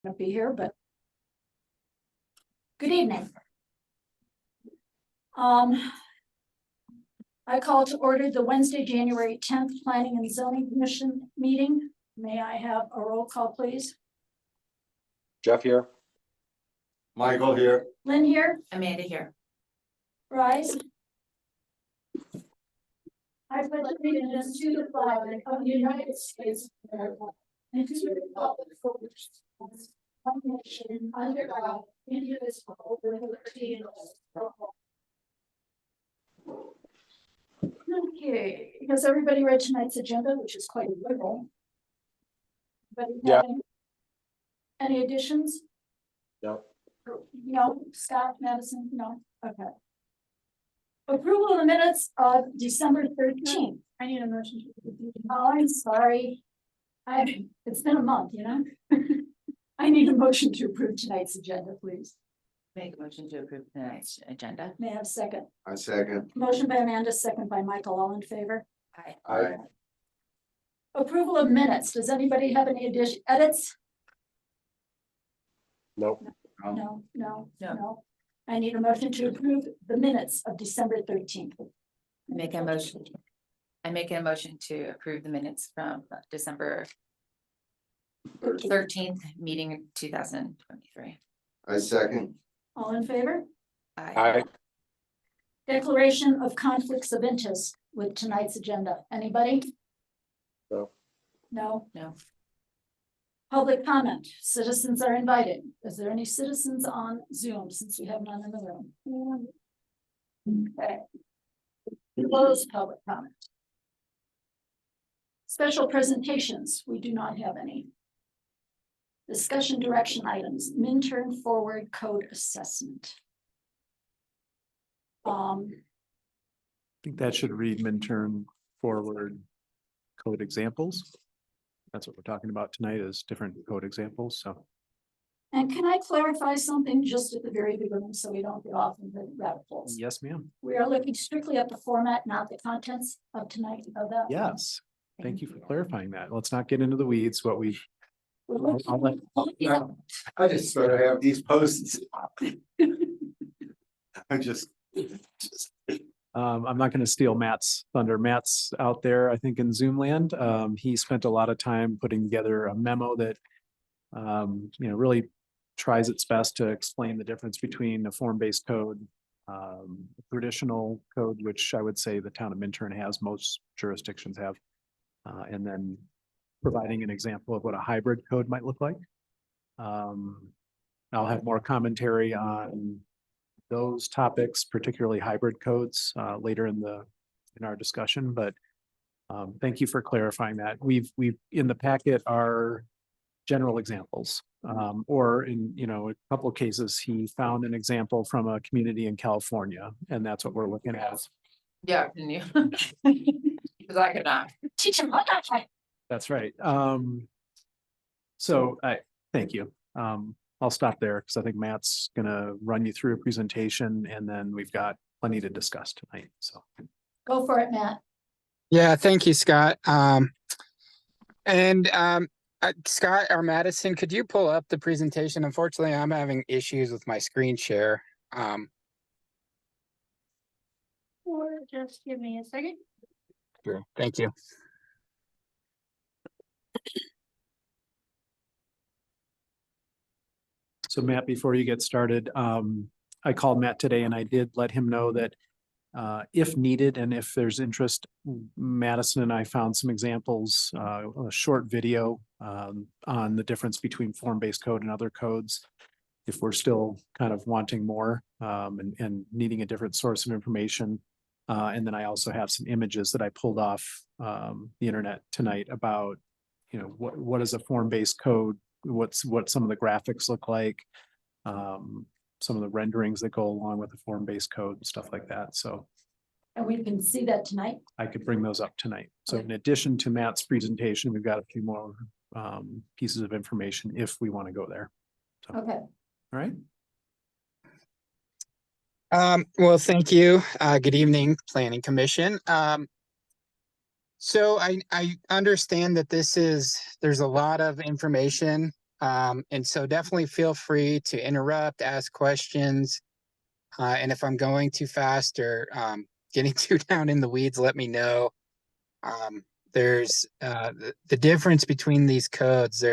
to be here, but good evening. I call to order the Wednesday, January 10th Planning and Zoning Commission meeting. May I have a roll call, please? Jeff here. Michael here. Lynn here, Amanda here. Rise. I pledge allegiance to the flag of the United States of America and to the republic for which it stands, one nation under God, indivisible, with liberty and justice for all. Okay, because everybody read tonight's agenda, which is quite liberal. Anybody have any additions? No. No, Scott, Madison, no, okay. Approval of the minutes of December 13th. I need a motion. Oh, I'm sorry. It's been a month, you know? I need a motion to approve tonight's agenda, please. Make a motion to approve tonight's agenda. May I have a second? I second. Motion by Amanda, second by Michael, all in favor? Aye. Aye. Approval of minutes. Does anybody have any edits? Nope. No. No. I need a motion to approve the minutes of December 13th. Make a motion. I make a motion to approve the minutes from December 13th, meeting 2023. I second. All in favor? Aye. Declaration of conflicts of interest with tonight's agenda. Anybody? No. No. No. Public comment. Citizens are invited. Is there any citizens on Zoom since we have none in the room? Okay. Close public comment. Special presentations. We do not have any. Discussion direction items. Minturn forward code assessment. I think that should read Minturn forward code examples. That's what we're talking about tonight, is different code examples, so. And can I clarify something just at the very beginning so we don't get off in the rabbit holes? Yes, ma'am. We are looking strictly at the format, not the contents of tonight of that. Yes, thank you for clarifying that. Let's not get into the weeds, what we. We're looking- I'll let- Yeah. I just sort of have these posts. I just. I'm not gonna steal Matt's thunder. Matt's out there, I think, in Zoom land. He spent a lot of time putting together a memo that really tries its best to explain the difference between a form-based code, a traditional code, which I would say the town of Minturn has, most jurisdictions have, and then providing an example of what a hybrid code might look like. I'll have more commentary on those topics, particularly hybrid codes, later in our discussion, but thank you for clarifying that. We've in the packet are general examples, or in, a couple of cases, he found an example from a community in California, and that's what we're looking at. Yeah, can you? Because I could not. Teach him what I like. That's right. Thank you. I'll stop there because I think Matt's gonna run you through a presentation, and then we've got plenty to discuss tonight, so. Go for it, Matt. Yeah, thank you, Scott. Scott or Madison, could you pull up the presentation? Unfortunately, I'm having issues with my screen share. Or just give me a second. Sure, thank you. So Matt, before you get started, I called Matt today and I did let him know that if needed and if there's interest, Madison and I found some examples, a short video on the difference between form-based code and other codes. If we're still kind of wanting more and needing a different source of information. And then I also have some images that I pulled off the internet tonight about, what is a form-based code? What some of the graphics look like, some of the renderings that go along with the form-based code and stuff like that. So And we can see that tonight. I could bring those up tonight. So Okay. in addition to Matt's presentation, we've got a few more pieces of information if we want to go there. So, Okay. all right. Well, thank you. Good evening, Planning Commission. So I understand that there's a lot of information And so definitely feel free to interrupt, ask questions. And if I'm going too fast or getting too down in the weeds, let me know. There's the difference between these codes.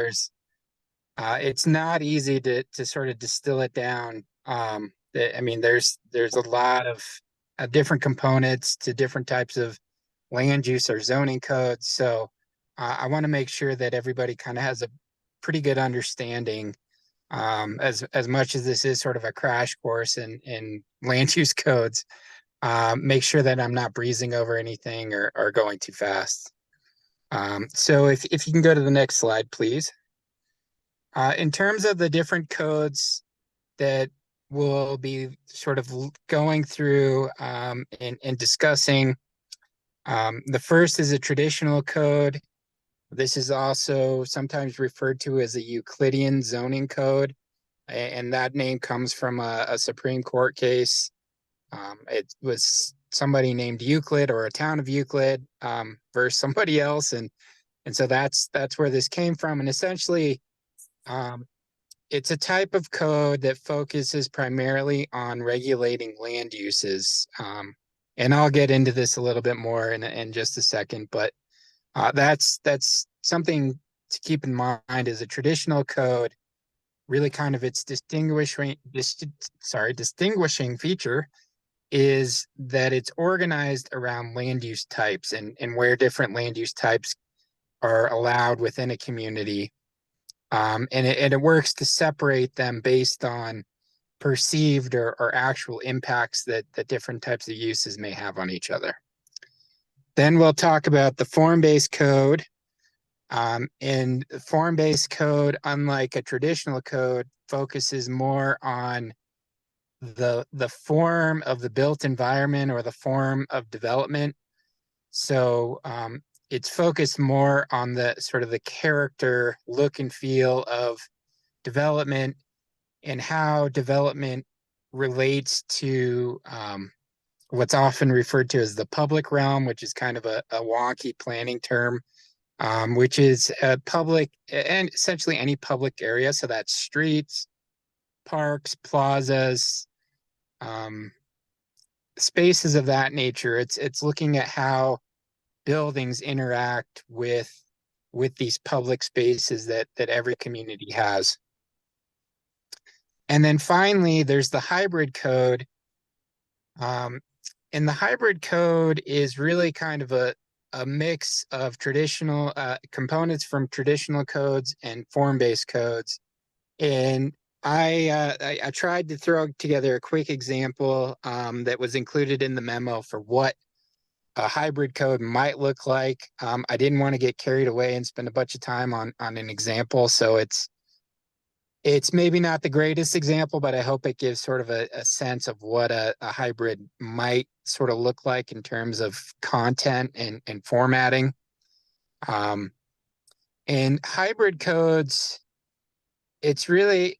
It's not easy to sort of distill it down. I mean, there's a lot of different components to different types of land use or zoning codes. So I want to make sure that everybody kind of has a pretty good understanding. As much as this is sort of a crash course in land use codes, make sure that I'm not breezing over anything or going too fast. So if you can go to the next slide, please. In terms of the different codes that we'll be sort of going through and discussing, the first is a traditional code. This is also sometimes referred to as a Euclidean zoning code, and that name comes from a Supreme Court case. It was somebody named Euclid or a town of Euclid versus somebody else, and so that's where this came from. And essentially, it's a type of code that focuses primarily on regulating land uses. And I'll get into this a little bit more in just a second, but that's something to keep in mind. Is a traditional code really kind of its distinguishing feature is that it's organized around land use types and where different land use types are allowed within a community. And it works to separate them based on perceived or actual impacts that different types of uses may have on each other. Then we'll talk about the form-based code. And form-based code, unlike a traditional code, focuses more on the form of the built environment or the form of development. So it's focused more on the sort of the character, look and feel of development and how development relates to what's often referred to as the public realm, which is kind of a wonky planning term, which is a public and essentially any public area. So that's streets, parks, plazas, spaces of that nature. It's looking at how buildings interact with these public spaces that every community has. And then finally, there's the hybrid code. And the hybrid code is really kind of a mix of traditional components from traditional codes and form-based codes. And I tried to throw together a quick example that was included in the memo for what a hybrid code might look like. I didn't want to get carried away and spend a bunch of time on an example. So it's maybe not the greatest example, but I hope it gives sort of a sense of what a hybrid might sort of look like in terms of content and formatting. And hybrid codes, it's really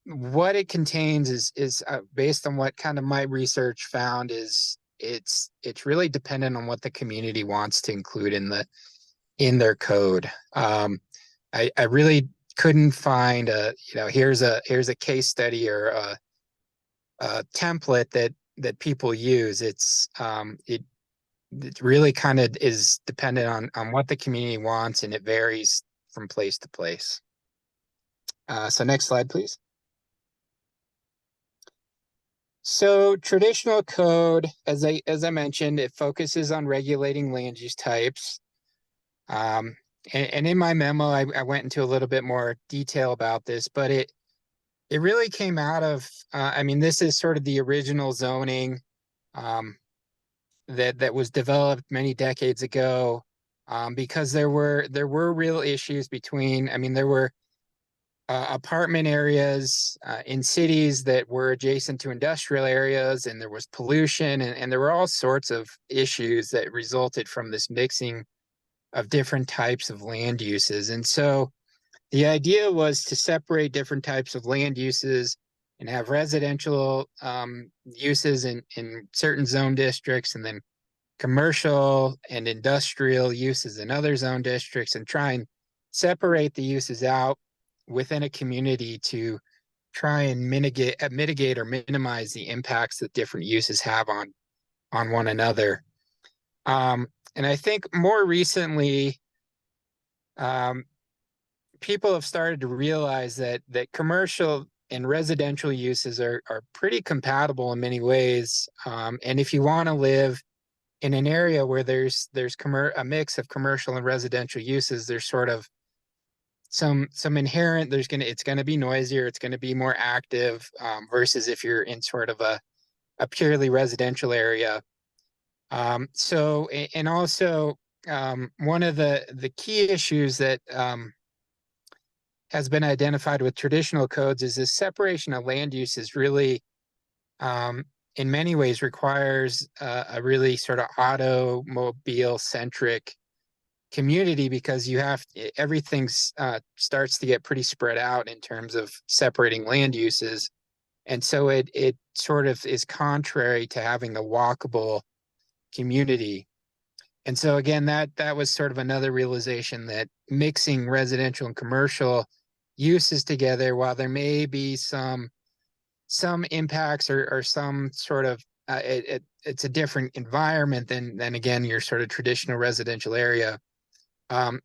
what it contains is based on what kind of my research found is it's really dependent on what the community wants to include in their code. I really couldn't find here's a case study or a template that people use. It really kind of is dependent on what the community wants, and it varies from place to place. So next slide, please. So traditional code, as I mentioned, it focuses on regulating land use types. And in my memo, I went into a little bit more detail about this, but it really came out of, I mean, this is sort of the original zoning that was developed many decades ago, because there were real issues between, I mean, there were apartment areas in cities that were adjacent to industrial areas, and there was pollution, and there were all sorts of issues that resulted from this mixing of different types of land uses. And so the idea was to separate different types of land uses and have residential uses in certain zone districts, and then commercial and industrial uses in other zone districts, and try and separate the uses out within a community to try and mitigate or minimize the impacts that different uses have on one another. And I think more recently, people have started to realize that commercial and residential uses are pretty compatible in many ways. And if you want to live in an area where there's a mix of commercial and residential uses, there's sort of some inherent, it's gonna be noisier, it's gonna be more active, versus if you're in sort of a purely residential area. So, and also, one of the key issues that has been identified with traditional codes is this separation of land use is really, in many ways, requires a really sort of automobile centric community, because everything starts to get pretty spread out in terms of separating land uses. And so it sort of is contrary to having a walkable community. And so again, that was sort of another realization that mixing residential and commercial uses together, while there may be some impacts or some sort of it's a different environment than again your sort of traditional residential area.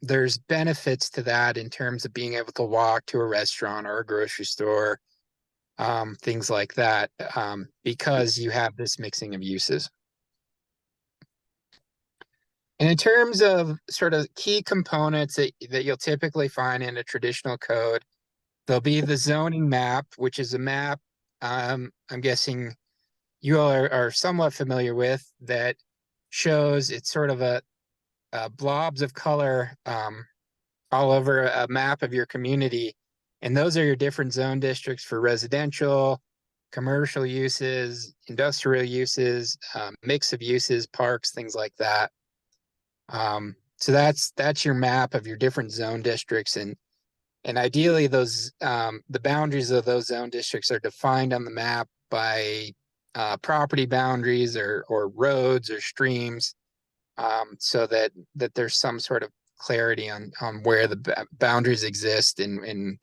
There's benefits to that in terms of being able to walk to a restaurant or a grocery store, things like that, because you have this mixing of uses. And in terms of sort of key components that you'll typically find in a traditional code, there'll be the zoning map, which is a map I'm guessing you all are somewhat familiar with, that shows it's sort of a blobs of color all over a map of your community. And those are your different zone districts for residential, commercial uses, industrial uses, mix of uses, parks, things like that. So that's your map of your different zone districts, and ideally those the boundaries of those zone districts are defined on the map by property boundaries or roads or streams, so that there's some sort of clarity on where the boundaries exist. And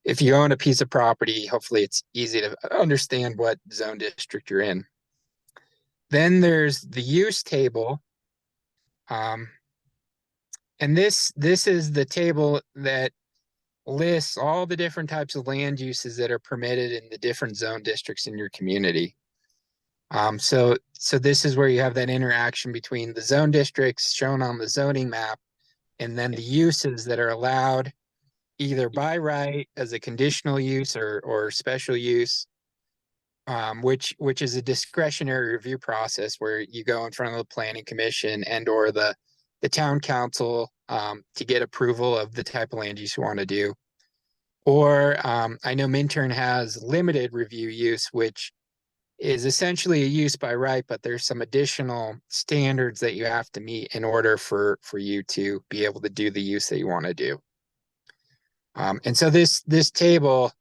if you own a piece of property, hopefully it's easy to understand what zone district you're in. Then there's the use table. And this is the table that lists all the different types of land uses that are permitted in the different zone districts in your community. So this is where you have that interaction between the zone districts shown on the zoning map and then the uses that are allowed either by right as a conditional use or special use, which is a discretionary review process where you go in front of the planning commission and or the town council to get approval of the type of land use you want to do. Or I know Minturn has limited review use, which is essentially a use by right, but there's some additional standards that you have to meet in order for you to be able to do the use that you want to do. And so this table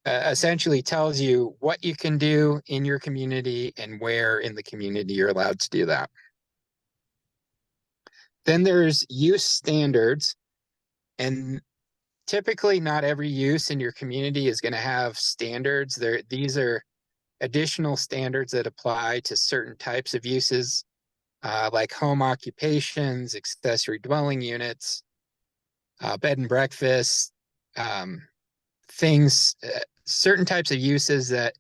essentially tells you what you can do in your community and where in the community you're allowed to do that. Then there's use standards, and typically not every use in your community is going to have standards. These are additional standards that apply to certain types of uses, like home occupations, accessory dwelling units, bed and breakfast, things, certain types of uses that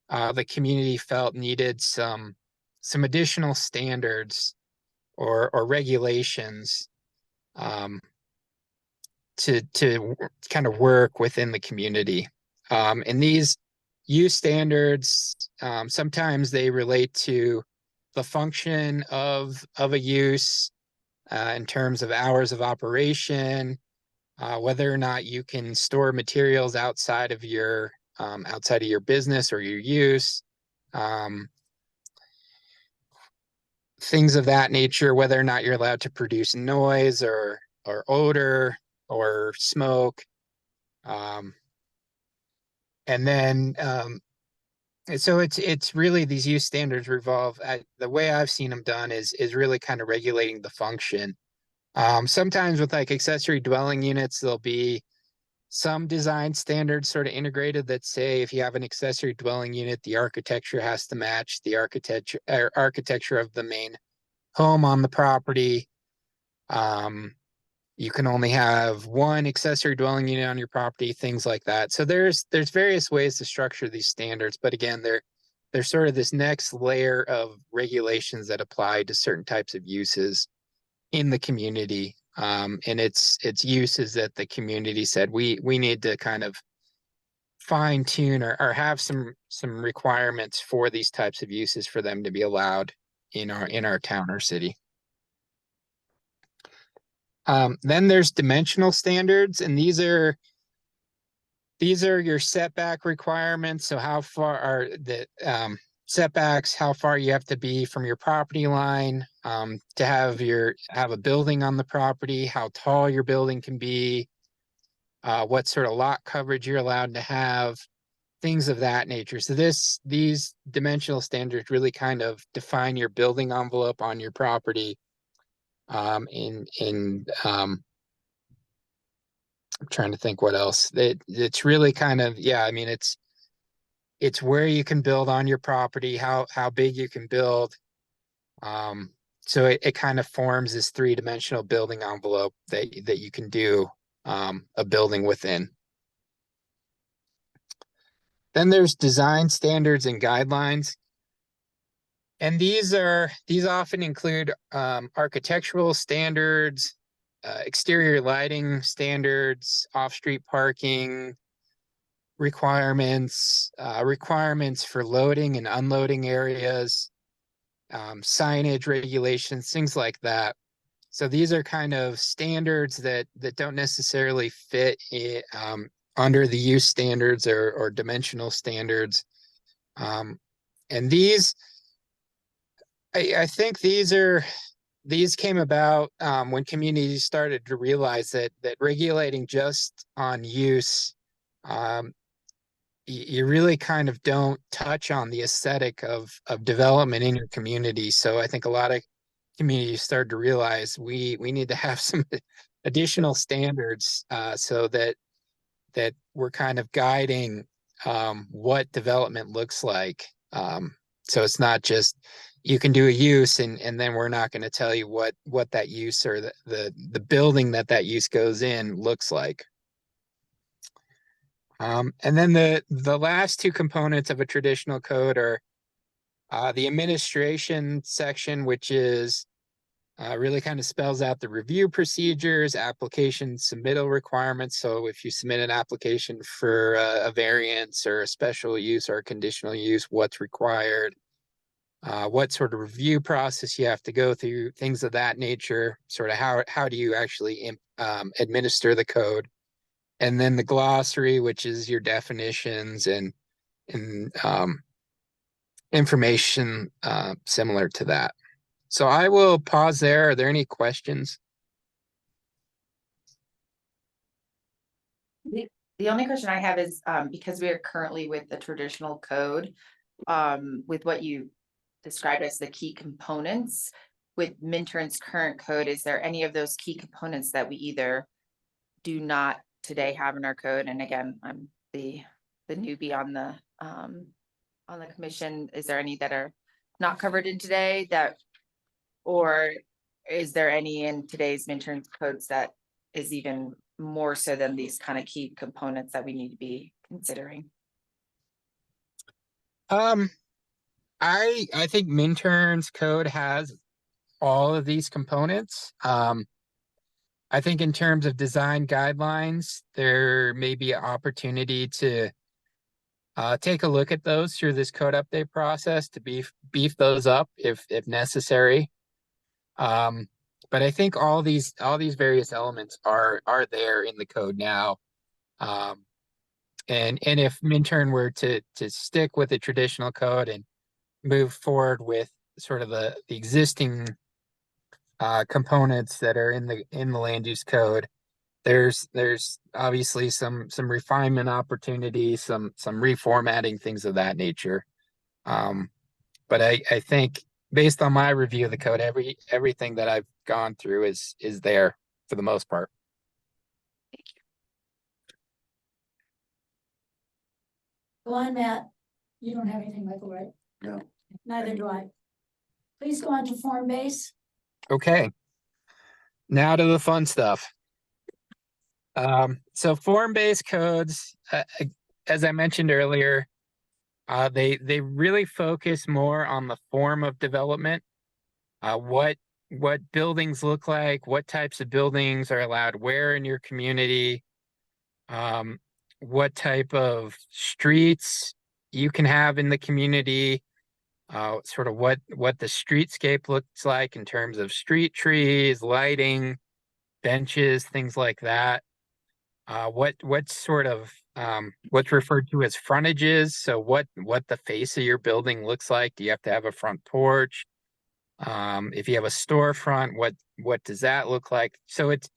the community felt needed some additional standards or regulations to kind of work within the community. And these use standards, sometimes they relate to the function of a use in terms of hours of operation, whether or not you can store materials outside of your business or your use, things of that nature, whether or not you're allowed to produce noise or odor or smoke. And then so it's really, these use standards revolve, the way I've seen them done is really kind of regulating the function. Sometimes with like accessory dwelling units, there'll be some design standards sort of integrated that say if you have an accessory dwelling unit, the architecture has to match the architecture of the main home on the property. You can only have one accessory dwelling unit on your property, things like that. So there's various ways to structure these standards, but again, they're sort of this next layer of regulations that apply to certain types of uses in the community. And it's uses that the community said we need to kind of fine tune or have some requirements for these types of uses for them to be allowed in our town or city. Then there's dimensional standards, and these are your setback requirements. So how far are the setbacks, how far you have to be from your property line to have a building on the property, how tall your building can be, what sort of lot coverage you're allowed to have, things of that nature. So these dimensional standards really kind of define your building envelope on your property. I'm trying to think what else. It's really kind of, yeah, I mean, it's where you can build on your property, how big you can build. So it kind of forms this 3-dimensional building envelope that you can do a building within. Then there's design standards and guidelines. And these often include architectural standards, exterior lighting standards, off-street parking requirements, requirements for loading and unloading areas, signage regulations, things like that. So these are kind of standards that don't necessarily fit under the use standards or dimensional standards. And these, I think these came about when communities started to realize that regulating just on use, you really kind of don't touch on the aesthetic of development in your community. So I think a lot of communities started to realize we need to have some additional standards so that we're kind of guiding what development looks like. So it's not just you can do a use and then we're not going to tell you what that use or the building that use goes in looks like. And then the last two components of a traditional code are the administration section, which is really kind of spells out the review procedures, application submittal requirements. So if you submit an application for a variance or a special use or a conditional use, what's required, what sort of review process you have to go through, things of that nature, sort of how do you actually administer the code. And then the glossary, which is your definitions and information similar to that. So I will pause there. Are there any questions? The only question I have is because we are currently with the traditional code, with what you described as the key components, with Mintern's current code, is there any of those key components that we either do not today have in our code? And again, I'm the newbie on the commission. Is there any that are not covered in today or is there any in today's Mintern's codes that is even more so than these kind of key components that we need to be considering? I think Mintern's code has all of these components. I think in terms of design guidelines, there may be an opportunity to take a look at those through this code update process to beef those up if necessary. But I think all these various elements are there in the code now. And if Mintern were to stick with the traditional code and move forward with sort of the existing components that are in the land use code, there's obviously some refinement opportunities, some reformatting, things of that nature. But I think based on my review of the code, everything that I've gone through is there for the most part. Go on, Matt. You don't have anything, Michael, right? No. Neither do I. Please go on to form base. Okay. Now to the fun stuff. So form-based codes, as I mentioned earlier, they really focus more on the form of development. What buildings look like, what types of buildings are allowed where in your community, what type of streets you can have in the community, sort of what the streetscape looks like in terms of street trees, lighting, benches, things like that. What sort of what's referred to as frontages. So what the face of your building looks like. Do you have to have a front porch? If you have a storefront, what does that look like? So it's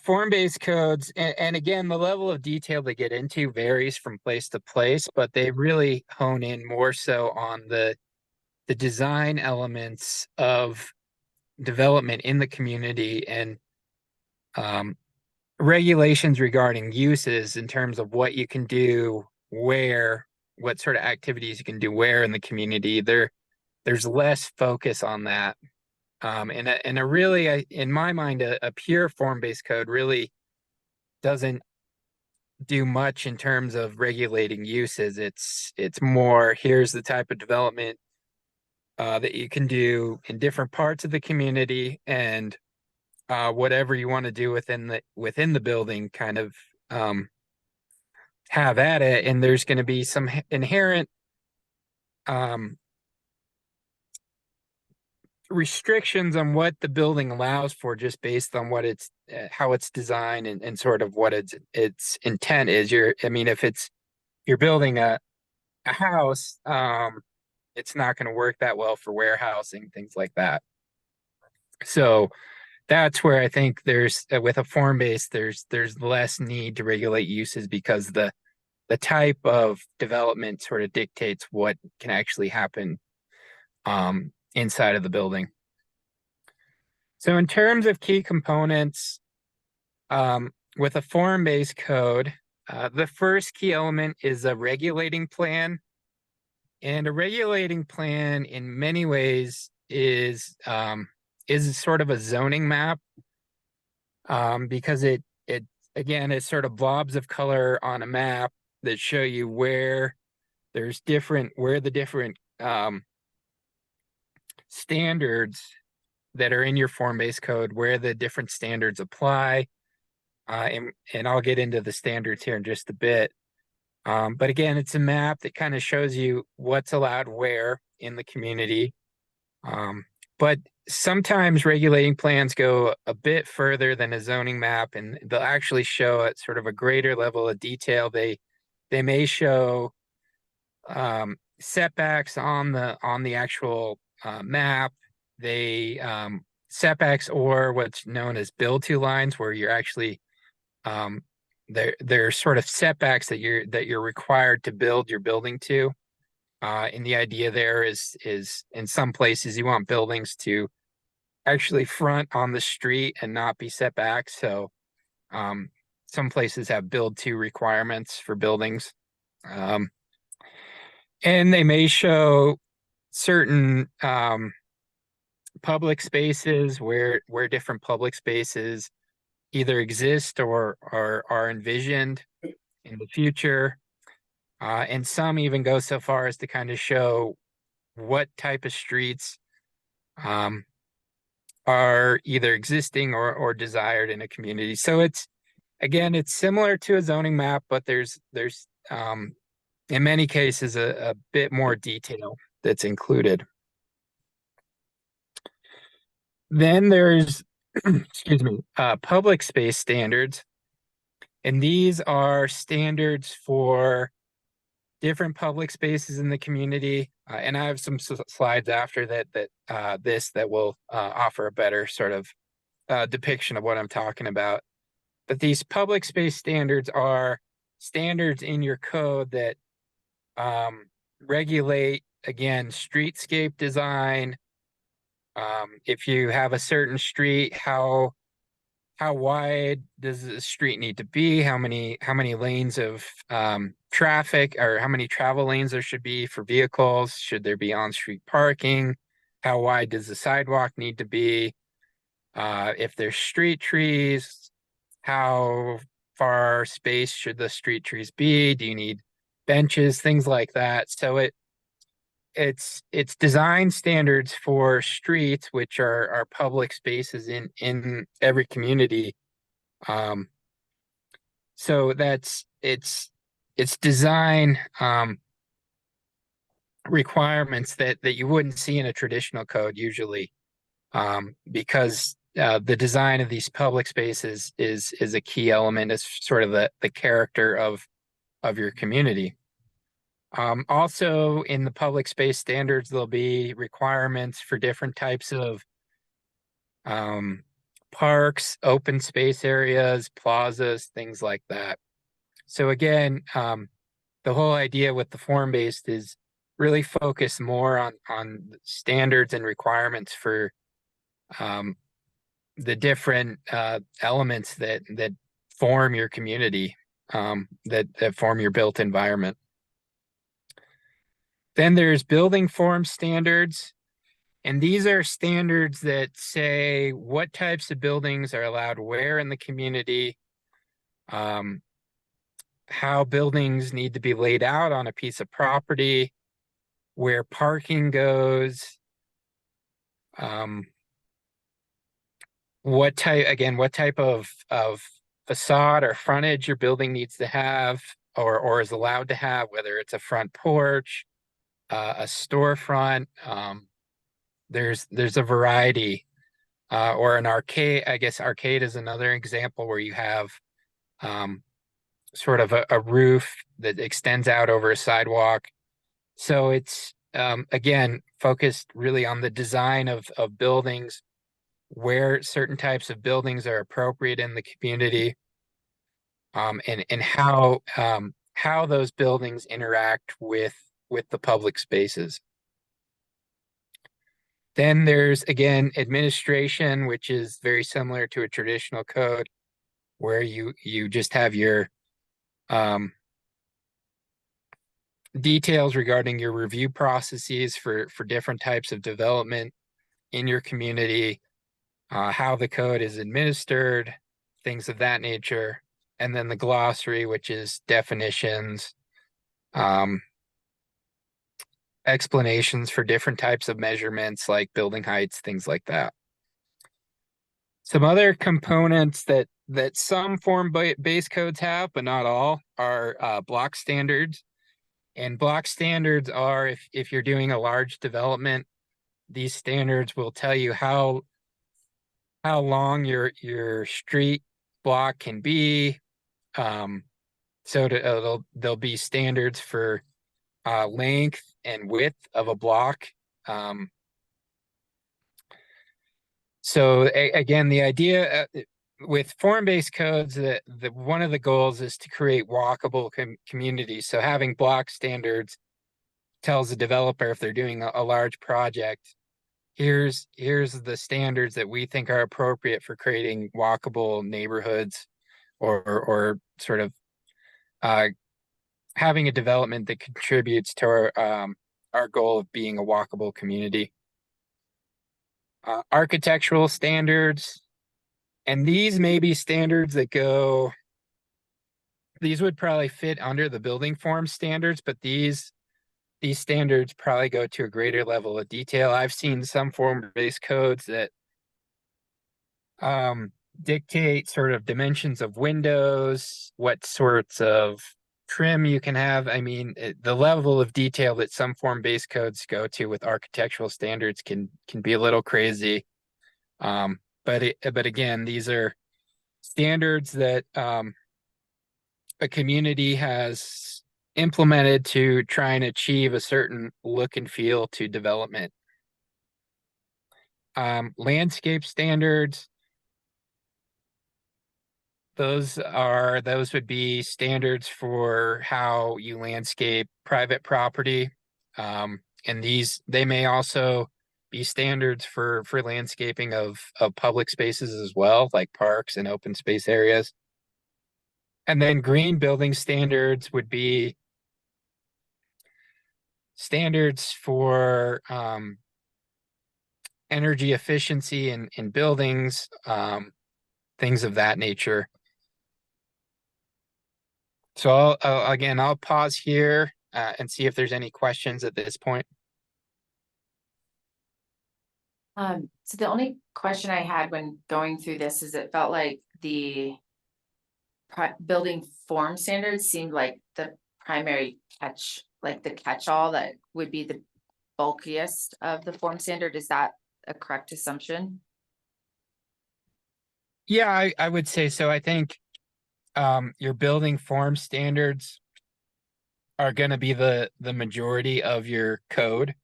form-based codes, and again, the level of detail they get into varies from place to place, but they really hone in more so on the design elements of development in the community and regulations regarding uses in terms of what you can do, where, what sort of activities you can do where in the community. There's less focus on that. And a really, in my mind, a pure form-based code really doesn't do much in terms of regulating uses. It's more, here's the type of development that you can do in different parts of the community, and whatever you want to do within the building, kind of have at it. And there's going to be some inherent restrictions on what the building allows for, just based on what it's how it's designed and sort of what its intent is. I mean, if you're building a house, it's not going to work that well for warehousing, things like that. So that's where I think there's with a form base, there's less need to regulate uses, because the type of development sort of dictates what can actually happen inside of the building. So in terms of key components, with a form-based code, the first key element is a regulating plan. And a regulating plan in many ways is sort of a zoning map, because it again, it's sort of blobs of color on a map that show you where the different standards that are in your form-based code, where the different standards apply. And I'll get into the standards here in just a bit. But again, it's a map that kind of shows you what's allowed where in the community. But sometimes regulating plans go a bit further than a zoning map, and they'll actually show at sort of a greater level of detail. They may show setbacks on the actual map. They setbacks, or what's known as build to lines, where you're actually they're sort of setbacks that you're required to build your building to. And the idea there is in some places you want buildings to actually front on the street and not be set back. So some places have build to requirements for buildings. And they may show certain public spaces where different public spaces either exist or are envisioned in the future. And some even go so far as to kind of show what type of streets are either existing or desired in a community. So it's similar to a zoning map, but there's in many cases a bit more detail that's included. Then there's excuse me, public space standards. And these are standards for different public spaces in the community. And I have some slides after that will offer a better sort of depiction of what I'm talking about. But these public space standards are standards in your code that regulate, again, streetscape design. If you have a certain street, how how wide does the street need to be? How many lanes of traffic, or how many travel lanes there should be for vehicles? Should there be on-street parking? How wide does the sidewalk need to be? If there's street trees, how far space should the street trees be? Do you need benches, things like that? So it's design standards for streets, which are public spaces in every community. So it's design requirements that you wouldn't see in a traditional code usually, because the design of these public spaces is a key element, is sort of the character of your community. Also in the public space standards, there'll be requirements for different types of parks, open space areas, plazas, things like that. So again, the whole idea with the form-based is really focus more on standards and requirements for the different elements that form your community, that form your built environment. Then there's building form standards, and these are standards that say what types of buildings are allowed where in the community, how buildings need to be laid out on a piece of property, where parking goes, what type of facade or frontage your building needs to have or is allowed to have, whether it's a front porch, a storefront. There's a variety, or an arcade. I guess arcade is another example where you have sort of a roof that extends out over a sidewalk. So it's again focused really on the design of buildings, where certain types of buildings are appropriate in the community, and how those buildings interact with the public spaces. Then there's, again, administration, which is very similar to a traditional code, where you just have your details regarding your review processes for different types of development in your community, how the code is administered, things of that nature. And then the glossary, which is definitions, explanations for different types of measurements like building heights, things like that. Some other components that some form-based codes have, but not all, are block standards. And block standards are, if you're doing a large development, these standards will tell you how long your street block can be. So there'll be standards for length and width of a block. So again, the idea with form-based codes, that one of the goals is to create walkable communities. So having block standards tells the developer, if they're doing a large project, here's the standards that we think are appropriate for creating walkable neighborhoods, or sort of having a development that contributes to our goal of being a walkable community. Architectural standards, and these may be standards that these would probably fit under the building form standards, but these standards probably go to a greater level of detail. I've seen some form-based codes that dictate sort of dimensions of windows, what sorts of trim you can have. I mean, the level of detail that some form-based codes go to with architectural standards can be a little crazy. But again, these are standards that a community has implemented to try and achieve a certain look and feel to development. Landscape standards, those would be standards for how you landscape private property. And they may also be standards for landscaping of public spaces as well, like parks and open space areas. And then green building standards would be standards for energy efficiency in buildings, things of that nature. So again, I'll pause here and see if there's any questions at this point. So the only question I had when going through this is it felt like the building form standards seemed like the primary catch, like the catch-all that would be the bulkiest of the form standard. Is that a correct assumption? Yeah, I would say so. I think your building form standards are going to be the majority of your code.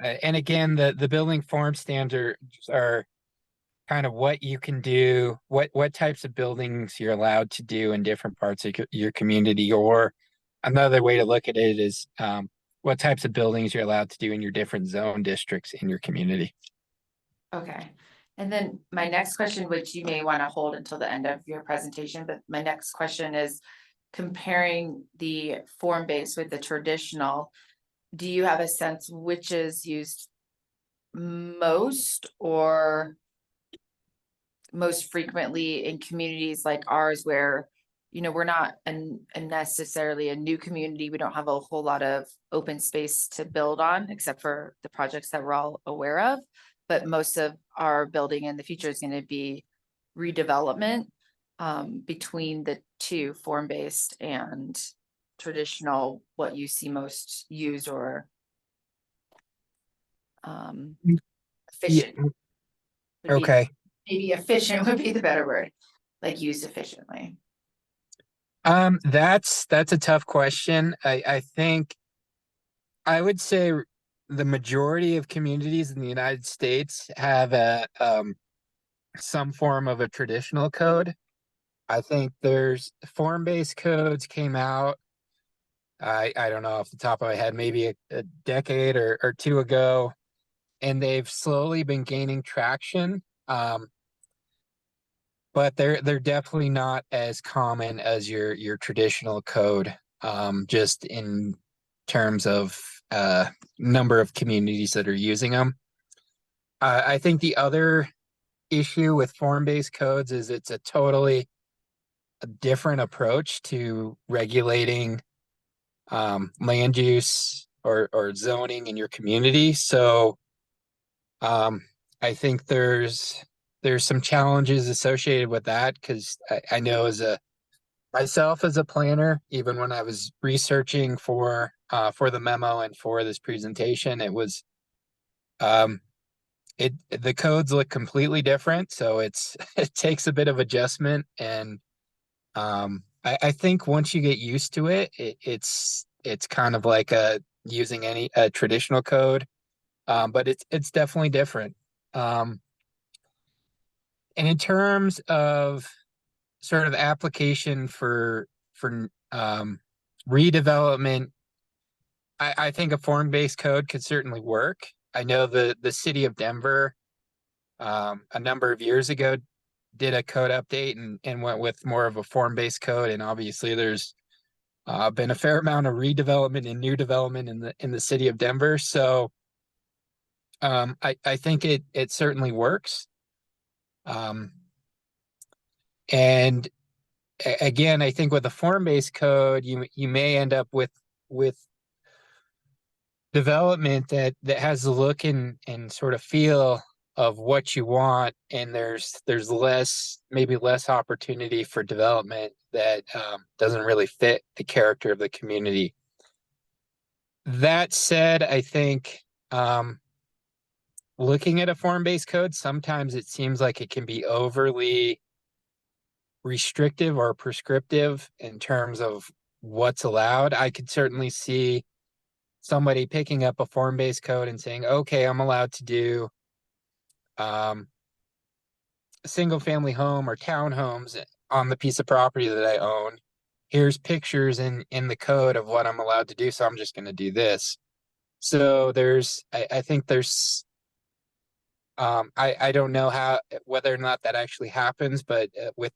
And again, the building form standards are kind of what you can do, what types of buildings you're allowed to do in different parts of your community, or another way to look at it is what types of buildings you're allowed to do in your different zone districts in your community. Okay. And then my next question, which you may want to hold until the end of your presentation, but my next question is comparing the form-based with the traditional. Do you have a sense which is used most or most frequently in communities like ours where, you know, we're not necessarily a new community. We don't have a whole lot of open space to build on, except for the projects that we're all aware of. But most of our building in the future is going to be redevelopment between the two, form-based and traditional, what you see most used or efficient. would be- Okay. Maybe efficient would be the better word, like used efficiently. That's a tough question. I think I would say the majority of communities in the United States have some form of a traditional code. I think there's form-based codes came out. I don't know off the top of my head, maybe a decade or two ago, and they've slowly been gaining traction. But they're definitely not as common as your traditional code, just in terms of number of communities that are using them. I think the other issue with form-based codes is it's a totally different approach to regulating land use or zoning in your community. So I think there's some challenges associated with that because I know myself as a planner, even when I was researching for the memo and for this presentation, it was the codes look completely different. So it takes a bit of adjustment. And I think once you get used to it, it's kind of like using a traditional code. But it's definitely different. And in terms of sort of application for redevelopment, I think a form-based code could certainly work. I know the city of Denver a number of years ago did a code update and went with more of a form-based code. And obviously there's been a fair amount of redevelopment and new development in the city of Denver. So I think it certainly works. And again, I think with a form-based code, you may end up with development that has the look and sort of feel of what you want, and there's maybe less opportunity for development that doesn't really fit the character of the community. That said, I think looking at a form-based code, sometimes it seems like it can be overly restrictive or prescriptive in terms of what's allowed. I could certainly see somebody picking up a form-based code and saying, okay, I'm allowed to do a single family home or townhomes on the piece of property that I own. Here's pictures in the code of what I'm allowed to do, so I'm just going to do this. So I think there's, I don't know how, whether or not that actually happens, but with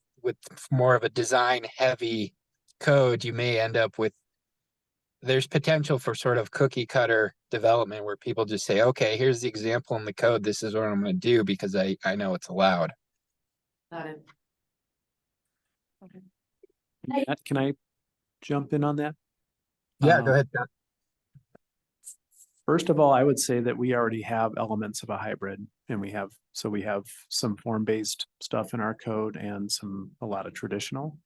more of a design heavy code, you may end up with, there's potential for sort of cookie cutter development where people just say, okay, here's the example in the code. This is what I'm going to do because I know it's allowed. Got it. Matt, can I jump in on that? Yeah, Um, go ahead, John. First of all, I would say that we already have elements of a hybrid and we have some form-based stuff in our code and a lot of traditional.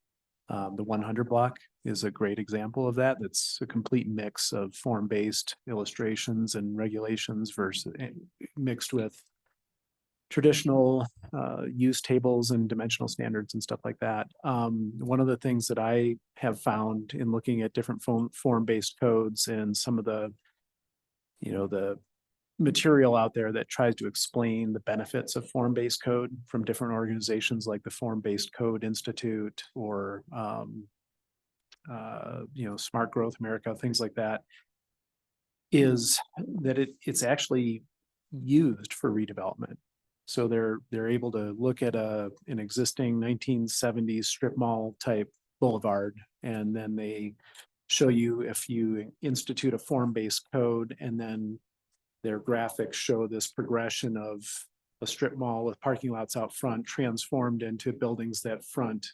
The 100 block is a great example of that. It's a complete mix of form-based illustrations and regulations versus mixed with traditional use tables and dimensional standards and stuff like that. One of the things that I have found in looking at different form-based codes and some of the material out there that tries to explain the benefits of form-based code from different organizations like the Form-Based Code Institute or Smart Growth America, things like that, is that it's actually used for redevelopment. So they're able to look at an existing 1970s strip mall type boulevard, and then they show you if you institute a form-based code, and then their graphics show this progression of a strip mall with parking lots out front transformed into buildings that front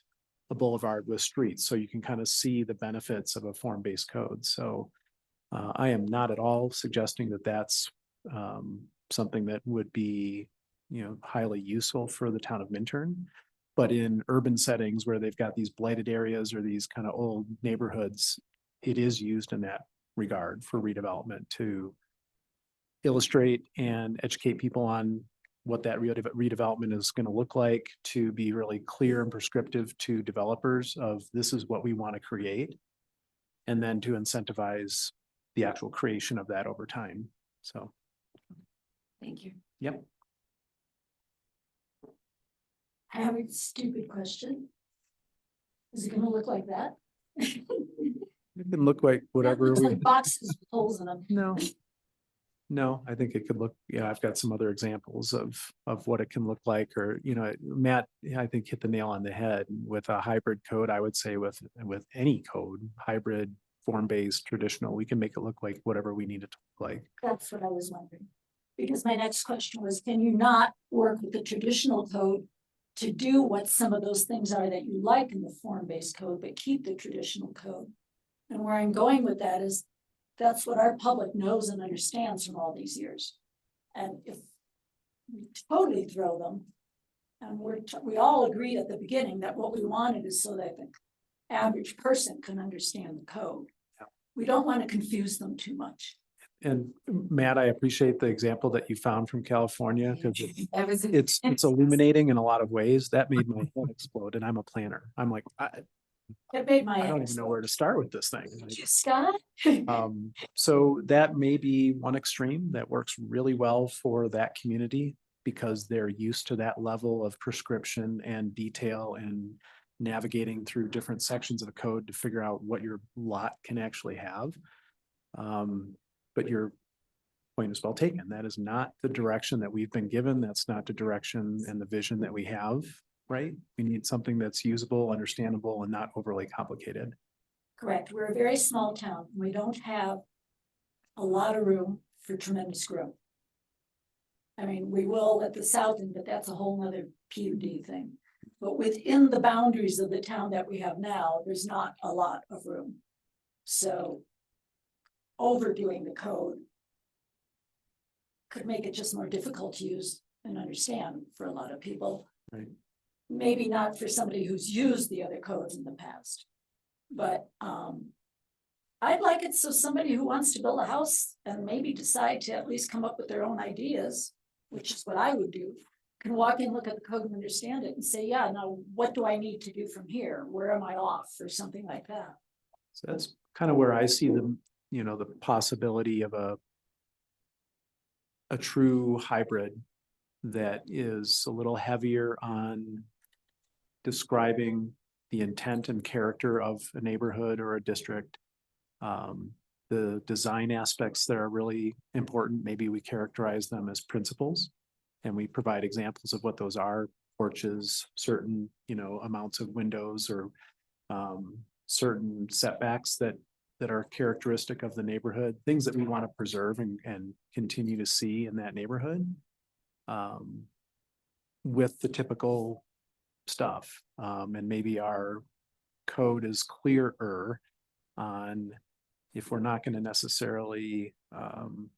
a boulevard with streets. So you can kind of see the benefits of a form-based code. So I am not at all suggesting that that's something that would be, highly useful for the town of Minturn. But in urban settings where they've got these blighted areas or these kind of old neighborhoods, it is used in that regard for redevelopment to illustrate and educate people on what that redevelopment is going to look like, to be really clear and prescriptive to developers of this is what we want to create, and then to incentivize the actual creation of that over time. So, Thank you. yep. I have a stupid question. Is it gonna look like that? It can look like whatever. Looks like boxes with holes in them. No, I think it could look, I've got some other examples of what it can look like, or, Matt, I think hit the nail on the head with a hybrid code. I would say with any code, hybrid, form-based, traditional, we can make it look like whatever we need it to look like. That's what I was wondering. Because my next question was, can you not work with the traditional code to do what some of those things are that you like in the form-based code, but keep the traditional code? And where I'm going with that is, that's what our public knows and understands from all these years. And if we totally throw them, and we all agreed at the beginning that what we wanted is so that the average person can understand the code. Yeah. We don't want to confuse them too much. And Matt, I appreciate the example that you found from California, because That was it's illuminating in a lot of ways. That made my head explode, and I'm a planner. I'm like, It made my I head don't even know where to start with this thing. Scott? So that may be one extreme that works really well for that community because they're used to that level of prescription and detail and navigating through different sections of a code to figure out what your lot can actually have. But your point is well taken. That is not the direction that we've been given. That's not the direction and the vision that we have, right? We need something that's usable, understandable, and not overly complicated. Correct. We're a very small town. We don't have a lot of room for tremendous growth. I mean, we will at the south end, but that's a whole nother PUD thing. But within the boundaries of the town that we have now, there's not a lot of room. So overdoing the code could make it just more difficult to use and understand for a lot of people. Right. Maybe not for somebody who's used the other codes in the past. But I'd like it so somebody who wants to build a house and maybe decide to at least come up with their own ideas, which is what I would do, can walk in, look at the code and understand it and say, yeah, now what do I need to do from here? Where am I off or something like that? So that's kind of where I see the possibility of a true hybrid that is a little heavier on describing the intent and character of a neighborhood or a district, the design aspects that are really important, maybe we characterize them as principles. And we provide examples of what those are, porches, certain, amounts of windows or certain setbacks that are characteristic of the neighborhood, things that we want to preserve and continue to see in that neighborhood. With the typical stuff, and maybe our code is clearer on if we're not going to necessarily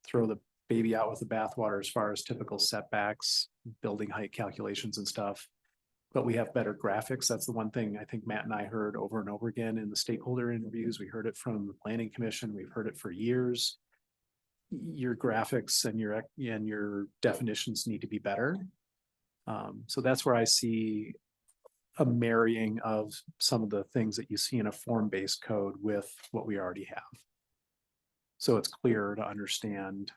throw the baby out with the bathwater as far as typical setbacks, building height calculations and stuff. But we have better graphics. That's the one thing I think Matt and I heard over and over again in the stakeholder interviews. We heard it from the planning commission. We've heard it for years. Your graphics and your definitions need to be better. So that's where I see a marrying of some of the things that you see in a form-based code with what we already have. So it's clearer to understand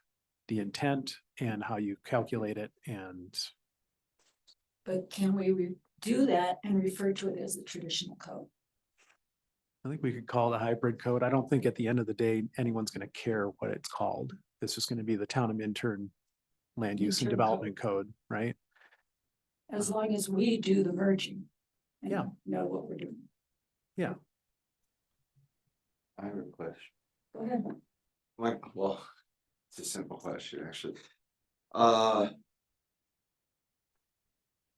the intent and how you calculate it. And But can we do that and refer to it as the traditional code? I think we could call it a hybrid code. I don't think at the end of the day, anyone's going to care what it's called. It's just going to be the town of Minturn land use and Minturn development code, right? As long as we do the merging. And Yeah. know what we're doing. I have a question. Go ahead. Well, it's a simple question, actually. I've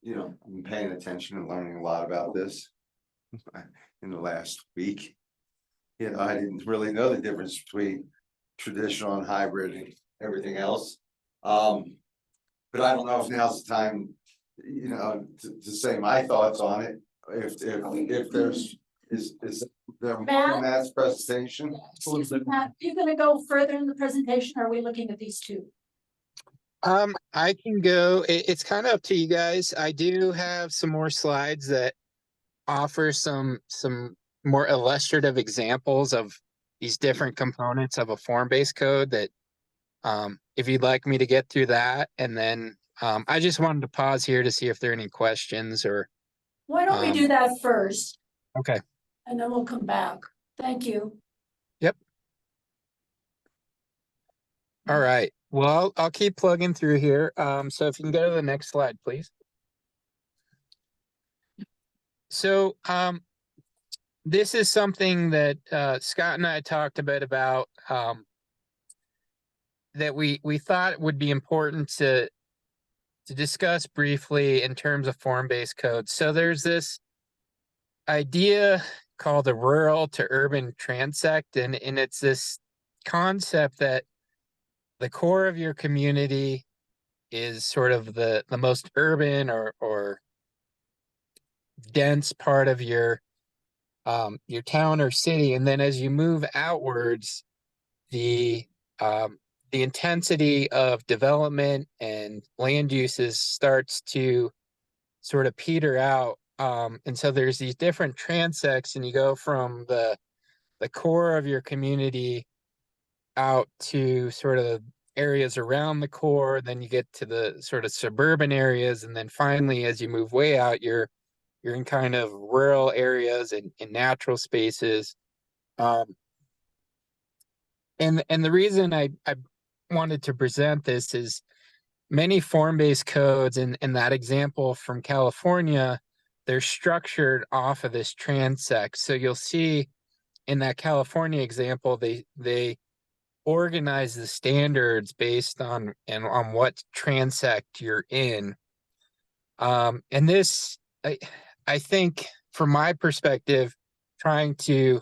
been paying attention and learning a lot about this in the last week. I didn't really know the difference between traditional and hybrid and everything else. But I don't know if now's the time, to say my thoughts on it. If there's, is there more in Matt's presentation? Excuse me, Matt, you gonna go further in the presentation? Or are we looking at these two? I can go, it's kind of up to you guys. I do have some more slides that offer some more illustrative examples of these different components of a form-based code that, if you'd like me to get through that, and then, I just wanted to pause here to see if there are any questions or. Why don't we do that first? Okay. And then we'll come back. Thank you. All right. Well, I'll keep plugging through here. So if you can go to the next slide, please. So, this is something that, Scott and I talked a bit about, that we thought would be important to discuss briefly in terms of form-based code. So there's this idea called the rural to urban transect, and it's this concept that the core of your community is sort of the most urban or dense part of your town or city, and then as you move outwards, the intensity of development and land uses starts to sort of peter out. And so there's these different transects, and you go from the core of your community out to sort of areas around the core, then you get to the sort of suburban areas, and then finally, as you move way out, you're in kind of rural areas and natural spaces. And the reason I wanted to present this is many form-based codes in that example from California, they're structured off of this transect. So you'll see in that California example, they organize the standards based on what transect you're in. And this, I think from my perspective, trying to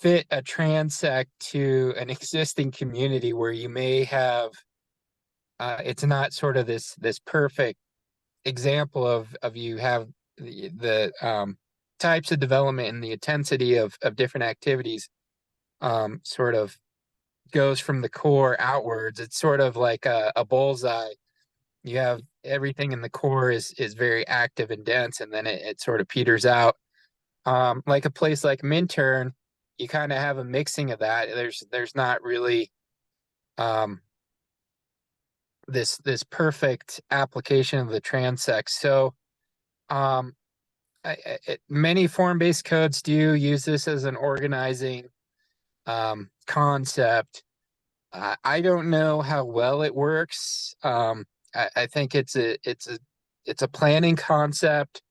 fit a transect to an existing community where you may have, it's not sort of this perfect example of you have the types of development and the intensity of different activities sort of goes from the core outwards. It's sort of like a bullseye. You have everything in the core is very active and dense, and then it sort of peters out. Like a place like Minturn, you kind of have a mixing of that. There's not really this perfect application of the transect. So many form-based codes do use this as an organizing concept. I don't know how well it works. I think it's a planning concept.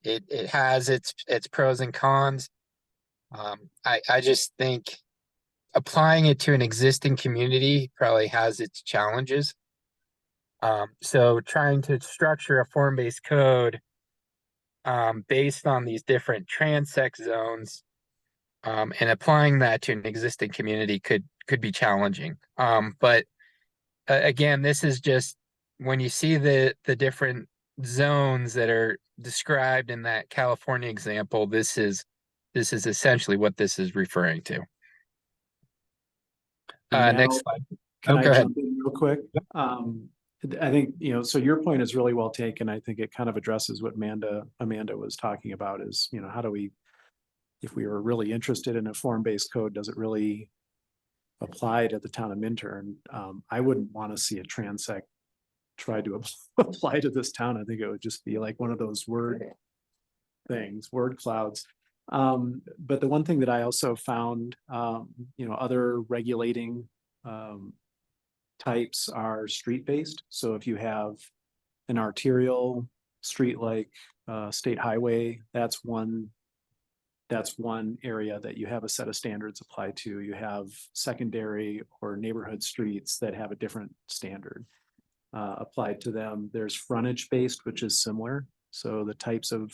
It has its pros and cons. I just think applying it to an existing community probably has its challenges. So trying to structure a form-based code based on these different transect zones and applying that to an existing community could be challenging. But again, this is just when you see the different zones that are described in that California example, this is essentially what this is referring to. And now, Next slide. can Oh, I go ahead. jump in real quick? I think, so your point is really well taken. I think it kind of addresses what Amanda was talking about is, how do we, if we were really interested in a form-based code, does it really apply to the town of Minturn? I wouldn't want to see a transect try to apply to this town. I think it would just be like one of those word clouds. But the one thing that I also found, other regulating types are street-based. So if you have an arterial street like State Highway, that's one area that you have a set of standards applied to. You have secondary or neighborhood streets that have a different standard applied to them. There's frontage-based, which is similar. So the types of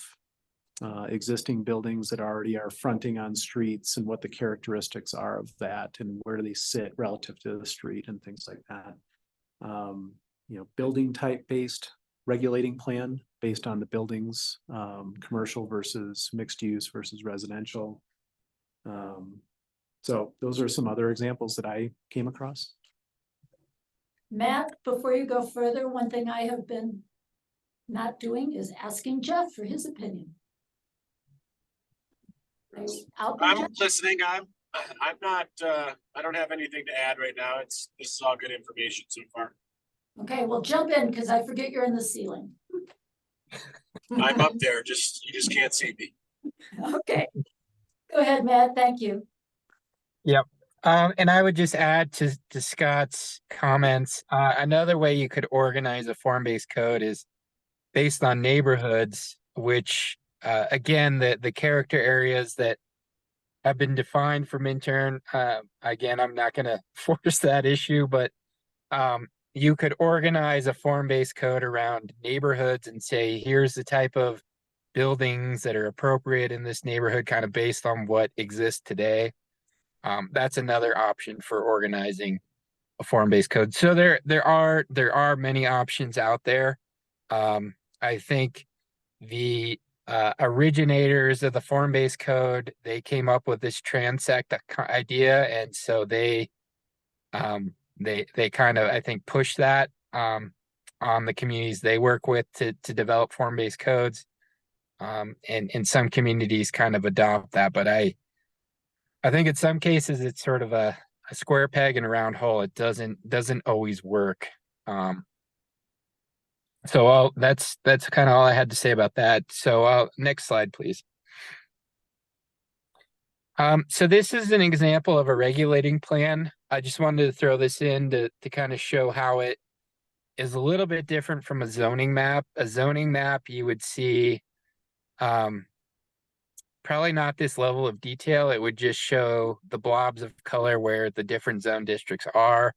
existing buildings that already are fronting on streets and what the characteristics are of that and where do they sit relative to the street and things like that. Building type based regulating plan based on the buildings, commercial versus mixed use versus residential. So those are some other examples that I came across. Matt, before you go further, one thing I have been not doing is asking Jeff for his opinion. Are you out there, I'm Jeff? listening. I'm not, I don't have anything to add right now. This is all good information so far. Okay, well, jump in because I forget you're in the ceiling. I'm up there, you just can't see me. Okay. Go ahead, Matt. Thank you. And I would just add to Scott's comments, another way you could organize a form-based code is based on neighborhoods, which again, the character areas that have been defined for Minturn, again, I'm not going to force that issue, but you could organize a form-based code around neighborhoods and say, here's the type of buildings that are appropriate in this neighborhood, kind of based on what exists today. That's another option for organizing a form-based code. So there are many options out there. I think the originators of the form-based code, they came up with this transect idea, and so they kind of, I think, push that on the communities they work with to develop form-based codes. And some communities kind of adopt that, but I think in some cases it's sort of a square peg in a round hole. It doesn't always work. So that's kind of all I had to say about that. So next slide, please. So this is an example of a regulating plan. I just wanted to throw this in to kind of show how it is a little bit different from a zoning map. A zoning map, you would see probably not this level of detail. It would just show the blobs of color where the different zone districts are.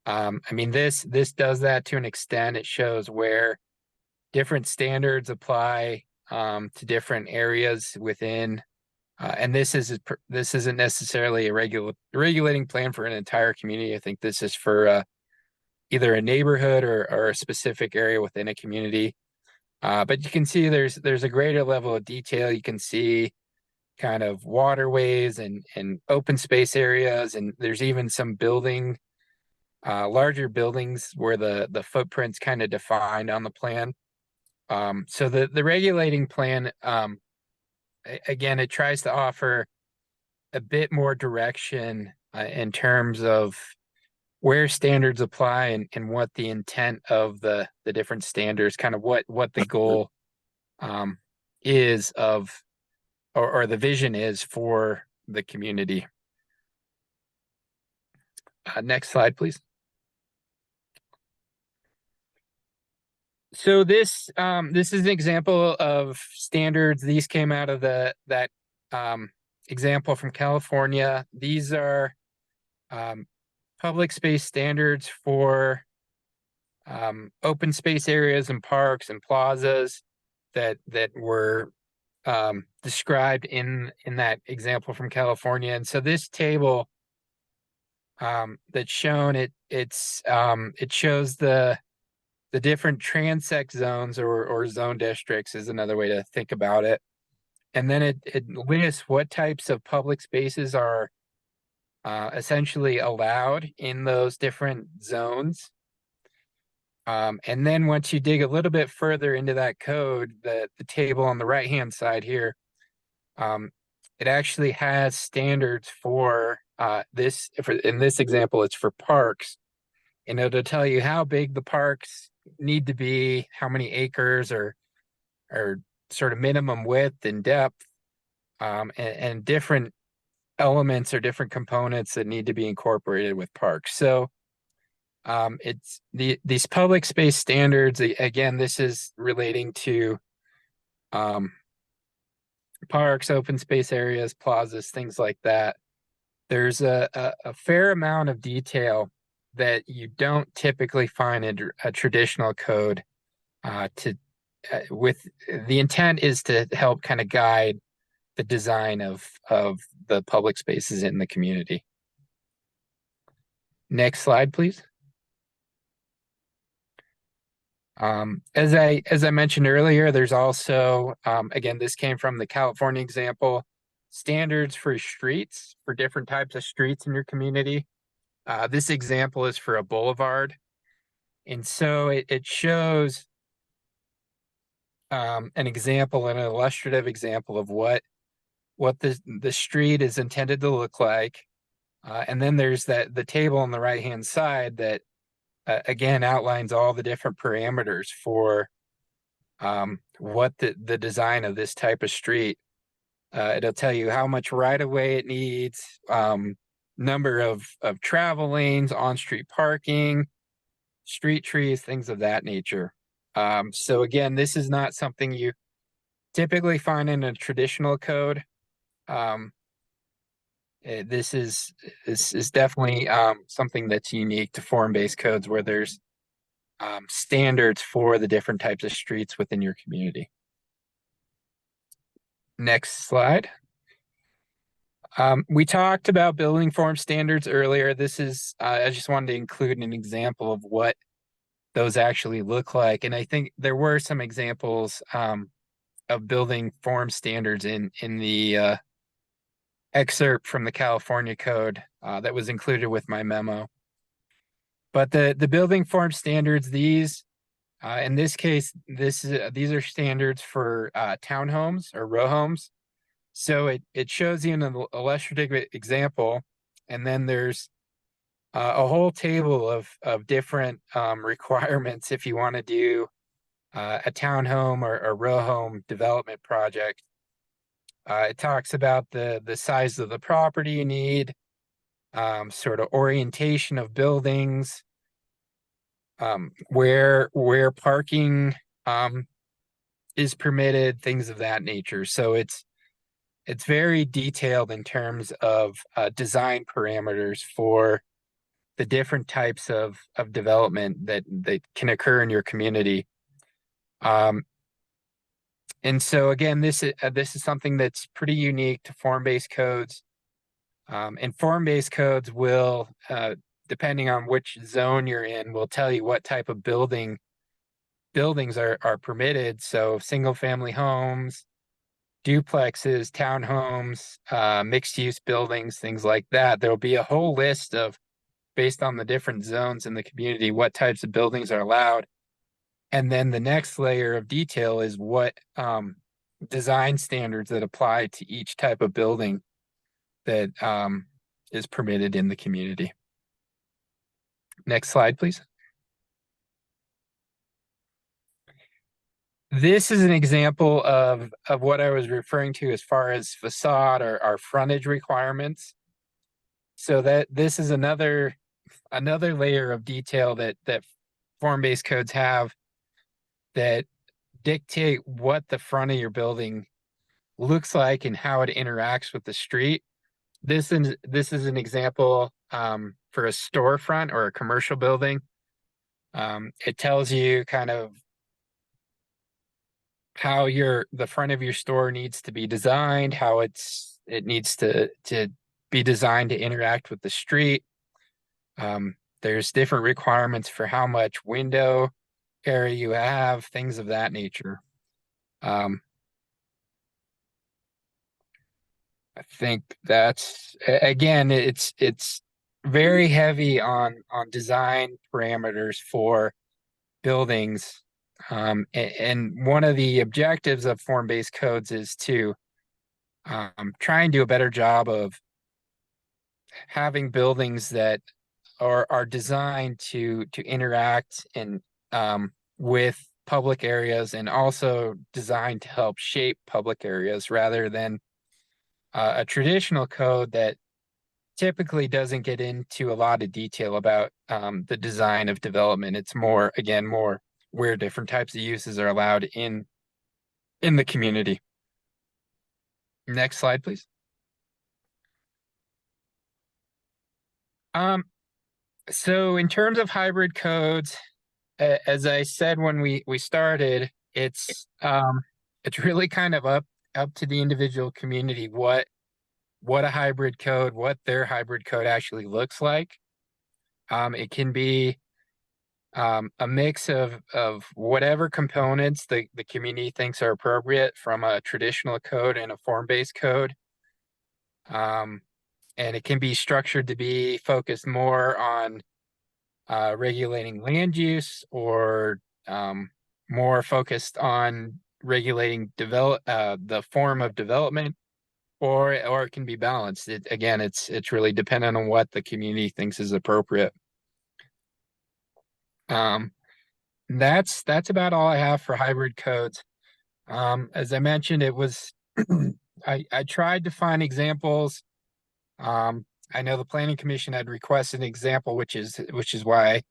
I mean, this does that to an extent. It shows where different standards apply to different areas within. And this isn't necessarily a regulating plan for an entire community. I think this is for either a neighborhood or a specific area within a community. But you can see there's a greater level of detail. You can see kind of waterways and open space areas, and there's even some larger buildings where the footprint's kind of defined on the plan. So the regulating plan, again, it tries to offer a bit more direction in terms of where standards apply and what the intent of the different standards, kind of what the goal is of, or the vision is for the community. Next slide, please. So this is an example of standards. These came out of that example from California. These are public space standards for open space areas and parks and plazas that were described in that example from California. And so this table that's shown, it shows the different transect zones or zone districts is another way to think about it. And then it lists what types of public spaces are essentially allowed in those different zones. And then once you dig a little bit further into that code, the table on the right-hand side here, it actually has standards for in this example, it's for parks. And it'll tell you how big the parks need to be, how many acres or sort of minimum width and depth, and different elements or different components that need to be incorporated with parks. So it's these public space standards, again, this is relating to parks, open space areas, plazas, things like that. There's a fair amount of detail that you don't typically find in a traditional code. With the intent is to help kind of guide the design of the public spaces in the community. Next slide, please. As I mentioned earlier, there's also again, this came from the California example, standards for streets, for different types of streets in your community. This example is for a boulevard. And so it shows an example, an illustrative example of what the street is intended to look like. And then there's the table on the right-hand side that again outlines all the different parameters for what the design of this type of street. It'll tell you how much right-of-way it needs, number of travel lanes, on-street parking, street trees, things of that nature. So again, this is not something you typically find in a traditional code. This is definitely something that's unique to form-based codes, where there's standards for the different types of streets within your community. Next slide. We talked about building form standards earlier. This is, I just wanted to include an example of what those actually look like. And I think there were some examples of building form standards in the excerpt from the California code that was included with my memo. But the building form standards, these, in this case, these are standards for townhomes or row homes. So it shows you an illustrative example, and then there's a whole table of different requirements if you want to do a townhome or a row home development project. It talks about the size of the property you need, sort of orientation of buildings, where parking is permitted, things of that nature. So it's very detailed in terms of design parameters for the different types of development that can occur in your community. And so again, this is something that's pretty unique to form-based codes. And form-based codes will, depending on which zone you're in, will tell you what type of buildings are permitted. So single-family homes, duplexes, townhomes, mixed-use buildings, things like that. There'll be a whole list of, based on the different zones in the community, what types of buildings are allowed. And then the next layer of detail is what design standards that apply to each type of building that is permitted in the community. Next slide, please. This is an example of what I was referring to as far as facade or our frontage requirements. So that this is another layer of detail that form-based codes have that dictate what the front of your building looks like and how it interacts with the street. This is an example for a storefront or a commercial building. It tells you kind of how the front of your store needs to be designed, how it needs to be designed to interact with the street. There's different requirements for how much window area you have, things of that nature. I think that's again, it's very heavy on design parameters for buildings. And one of the objectives of form-based codes is to try and do a better job of having buildings that are designed to interact and with public areas, and also designed to help shape public areas, rather than a traditional code that typically doesn't get into a lot of detail about the design of development. It's more where different types of uses are allowed in the community. Next slide, please. So in terms of hybrid codes, as I said when we started, it's really kind of up to the individual community what a hybrid code, what their hybrid code actually looks like. It can be a mix of whatever components the community thinks are appropriate from a traditional code and a form-based code. And it can be structured to be focused more on regulating land use, or more focused on regulating the form of development, or it can be balanced. It's really dependent on what the community thinks is appropriate. That's about all I have for hybrid codes. As I mentioned, it was I tried to find examples. I know the Planning Commission had requested an example, which is why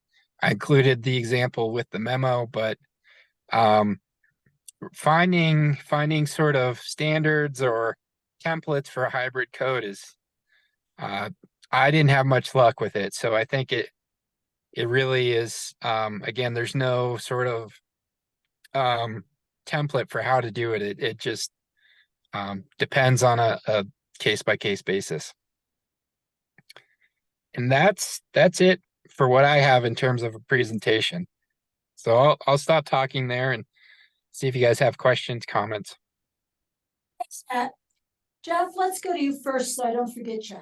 I included the example with the memo, but finding sort of standards or templates for a hybrid code is I didn't have much luck with it. So I think it really is again, there's no sort of template for how to do it. It just depends on a case-by-case basis. And that's it for what I have in terms of a presentation. So I'll stop talking there and see if you guys have questions, comments. Thanks, Matt. Jeff, let's go to you first, so I don't forget you.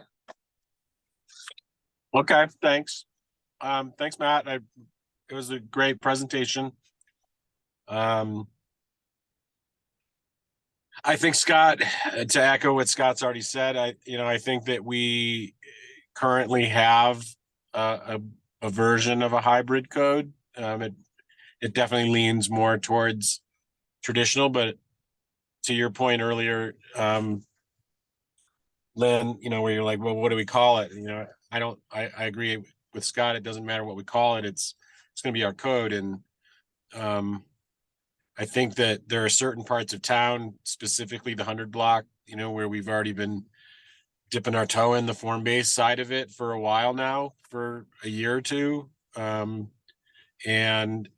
Okay, thanks. Thanks, Matt. It was a great presentation. I think Scott, to echo what Scott's already said, I think that we currently have a version of a hybrid code. It definitely leans more towards traditional, but to your point earlier, Lynn, where you're like, well, what do we call it? I agree with Scott. It doesn't matter what we call it. It's going to be our code. And I think that there are certain parts of town, specifically the 100 block, where we've already been dipping our toe in the form-based side of it for a while now, for a year or two. And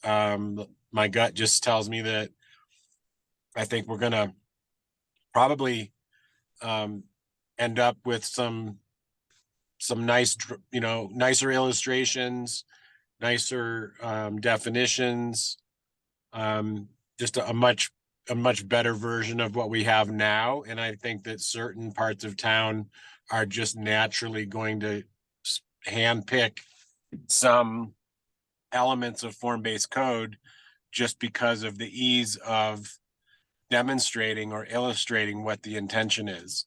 my gut just tells me that I think we're going to probably end up with some nice, nicer illustrations, nicer definitions, just a much better version of what we have now. And I think that certain parts of town are just naturally going to handpick some elements of form-based code just because of the ease of demonstrating or illustrating what the intention is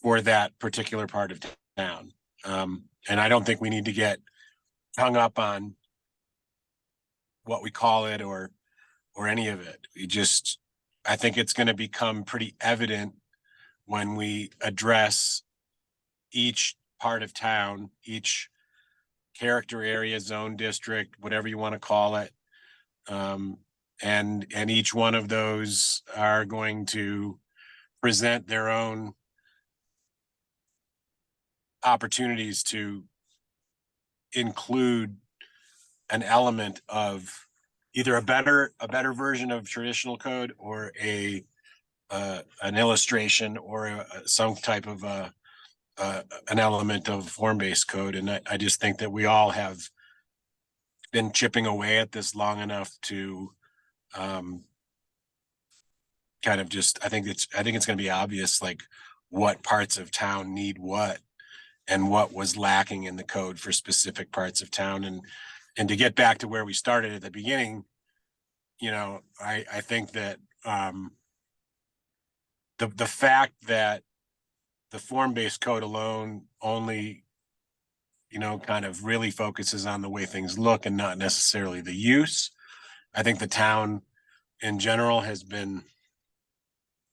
for that particular part of town. And I don't think we need to get hung up on what we call it or or any of it. I think it's gonna become pretty evident when we address each part of town, each character area, zone, district, whatever you want to call it. And each one of those are going to present their own opportunities to include an element of either a better version of traditional code or an illustration or some type of an element of form-based code. And I just think that we all have been chipping away at this long enough to kind of just, I think it's going to be obvious, like what parts of town need what and what was lacking in the code for specific parts of town. And to get back to where we started at the beginning, you know, I think that the fact that the form-based code alone only, you know, kind of really focuses on the way things look and not necessarily the use. I think the town in general has been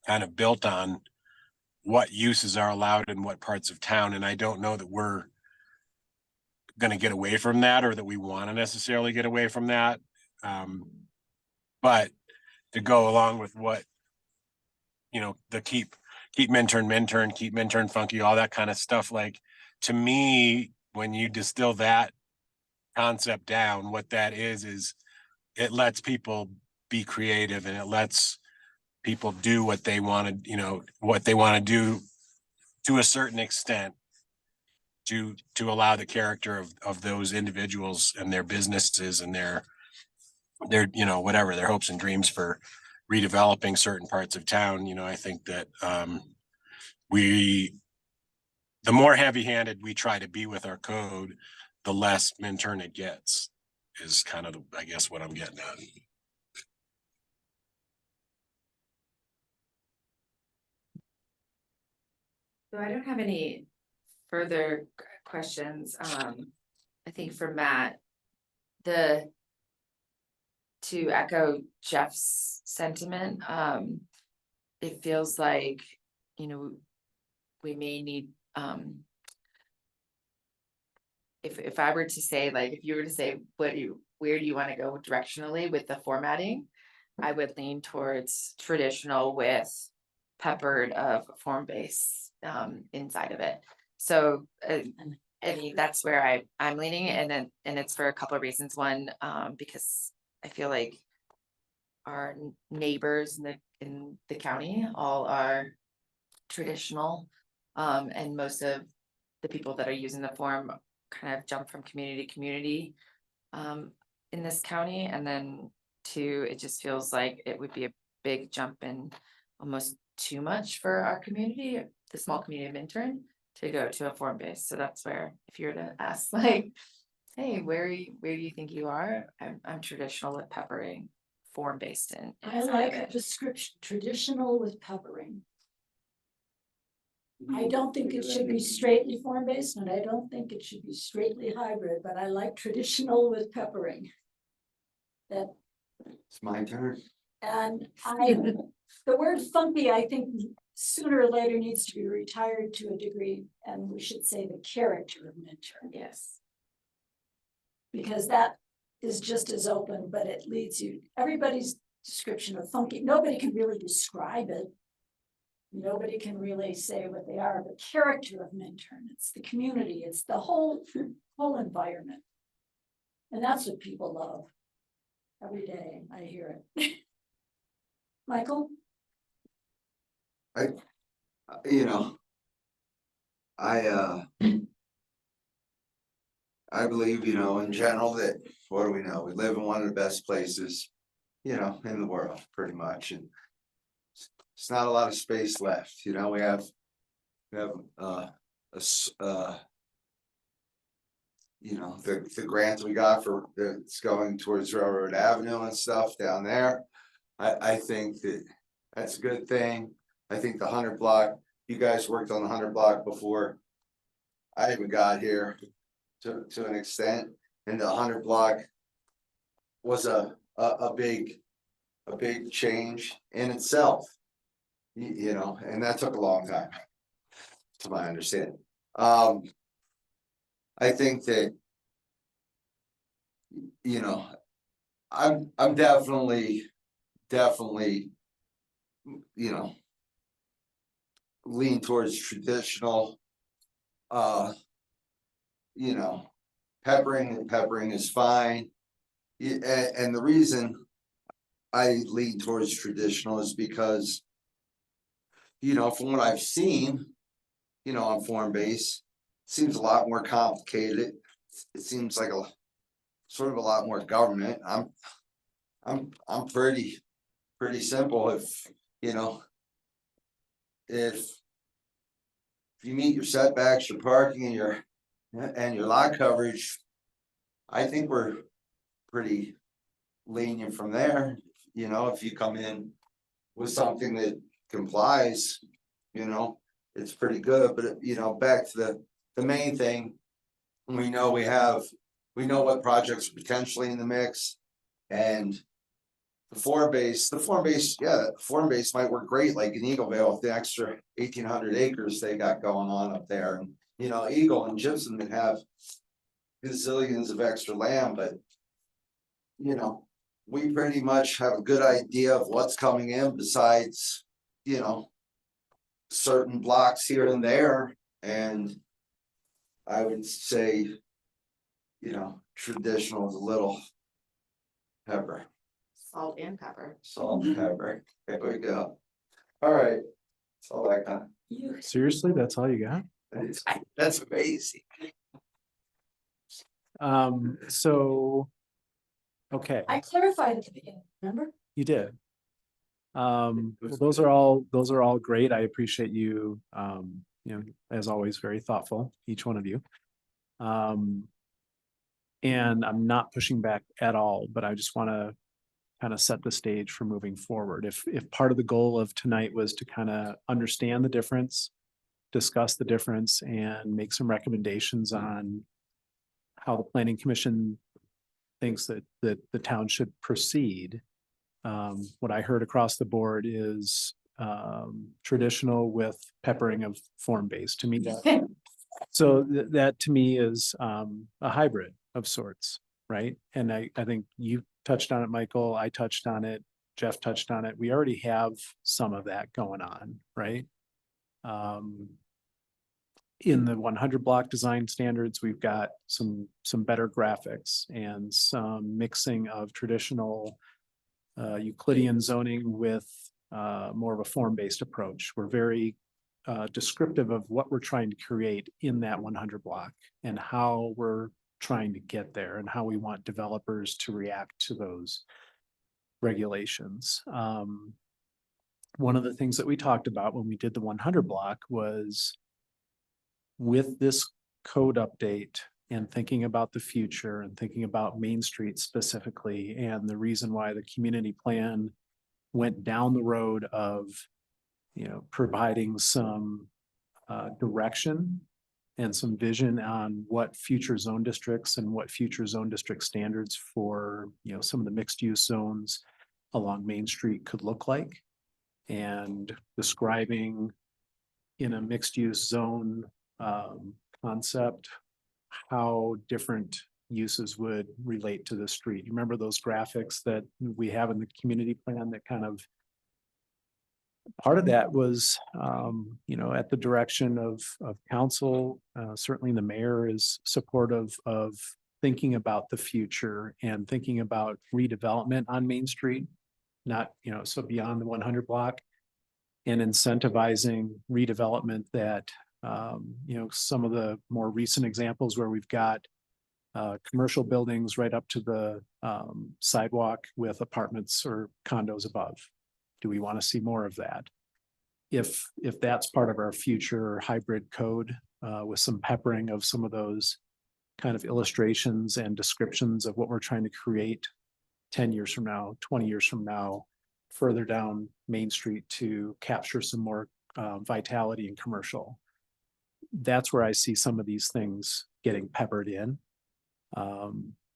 kind of built on what uses are allowed in what parts of town. And I don't know that we're going to get away from that or that we want to necessarily get away from that. But to go along with what, you know, the keep Minturn, keep Minturn funky, all that kind of stuff. Like, to me, when you distill that concept down, what that is it lets people be creative and it lets people do what they want to, you know, what they want to do to a certain extent to allow the character of those individuals and their businesses and their, you know, whatever, their hopes and dreams for redeveloping certain parts of town. You know, I think that the more heavy-handed we try to be with our code, the less Minturn it gets, is kind of, I guess, what I'm getting at. So I don't have any further questions. I think for Matt, to echo Jeff's sentiment, it feels like, you know, we may need, if I were to say, like, if you were to say, where do you want to go directionally with the formatting? I would lean towards traditional with peppered of form-based inside of it. So I mean, that's where I'm leaning, and it's for a couple of reasons. One, because I feel like our neighbors in the county all are traditional, and most of the people that are using the form kind of jump from community to community in this county. And then two, it just feels like it would be a big jump in, almost too much for our community, the small community of Minturn, to go to a form base. So that's where, if you were to ask, like, hey, where do you think you are? I'm traditional with peppering, form based in. I like a description, traditional with peppering. I don't think it should be straightly form-based, and I don't think it should be straightly hybrid, but I like traditional with peppering. That, It's my turn. and the word funky, I think sooner or later needs to be retired to a degree, and we should say the character of Minturn. Yes. Because that is just as open, but it leads you, everybody's description of funky, nobody can really describe it. Nobody can really say what they are. The character of Minturn, it's the community, it's the whole environment. And that's what people love. Every day I hear it. Michael? You know, I believe, you know, in general that, what do we know? We live in one of the best places, you know, in the world, pretty much, and it's not a lot of space left. You know, we have you know, the grants we got for, it's going towards Railroad Avenue and stuff down there. I think that's a good thing. I think the 100 block, you guys worked on the 100 block before I even got here to an extent, and the 100 block was a big a big change in itself. You know, and that took a long time, to my understanding. I think that, you know, I'm definitely, you know, lean towards traditional. You know, peppering is fine. And the reason I lean towards traditional is because, you know, from what I've seen, you know, on form base, seems a lot more complicated. It seems like a sort of a lot more government. I'm pretty simple. If, you know, if you meet your setbacks, your parking and your lot coverage, I think we're pretty lenient from there. You know, if you come in with something that complies, you know, it's pretty good. But, you know, back to the main thing, we know what projects are potentially in the mix, and the form base, yeah, the form base might work great, like in Eagleville with the extra 1,800 acres they got going on up there. And, you know, Eagle and Gibson can have gazillions of extra land, but, you know, we pretty much have a good idea of what's coming in besides, you know, certain blocks here and there. And I would say, you know, traditional is a little pepper. Salt and pepper. Salt and pepper. There we go. All right. That's all I got. Seriously, that's all you got? That's amazing. So. Okay, I clarified at the beginning, remember? you did. Well, those are all great. I appreciate you, you know, as always, very thoughtful, each one of you. And I'm not pushing back at all, but I just want to kind of set the stage for moving forward. If part of the goal of tonight was to kind of understand the difference, discuss the difference, and make some recommendations on how the planning commission thinks that the town should proceed. What I heard across the board is traditional with peppering of form-based. To me, that to me is a hybrid of sorts, right? And I think you touched on it, Michael. I touched on it. Jeff touched on it. We already have some of that going on, right? In the 100 block design standards, we've got some better graphics and some mixing of traditional Euclidean zoning with more of a form-based approach. We're very descriptive of what we're trying to create in that 100 block and how we're trying to get there and how we want developers to react to those regulations. One of the things that we talked about when we did the 100 block was with this code update and thinking about the future and thinking about Main Street specifically, and the reason why the community plan went down the road of, you know, providing some direction and some vision on what future zone districts and what future zone district standards for, you know, some of the mixed use zones along Main Street could look like, and describing in a mixed use zone concept how different uses would relate to the street. You remember those graphics that we have in the community plan that kind of, part of that was, you know, at the direction of council. Certainly the mayor is supportive of thinking about the future and thinking about redevelopment on Main Street, not, you know, so beyond the 100 block, and incentivizing redevelopment that, you know, some of the more recent examples where we've got commercial buildings right up to the sidewalk with apartments or condos above. Do we want to see more of that? If that's part of our future hybrid code with some peppering of some of those kind of illustrations and descriptions of what we're trying to create 10 years from now, 20 years from now, further down Main Street to capture some more vitality in commercial. That's where I see some of these things getting peppered in.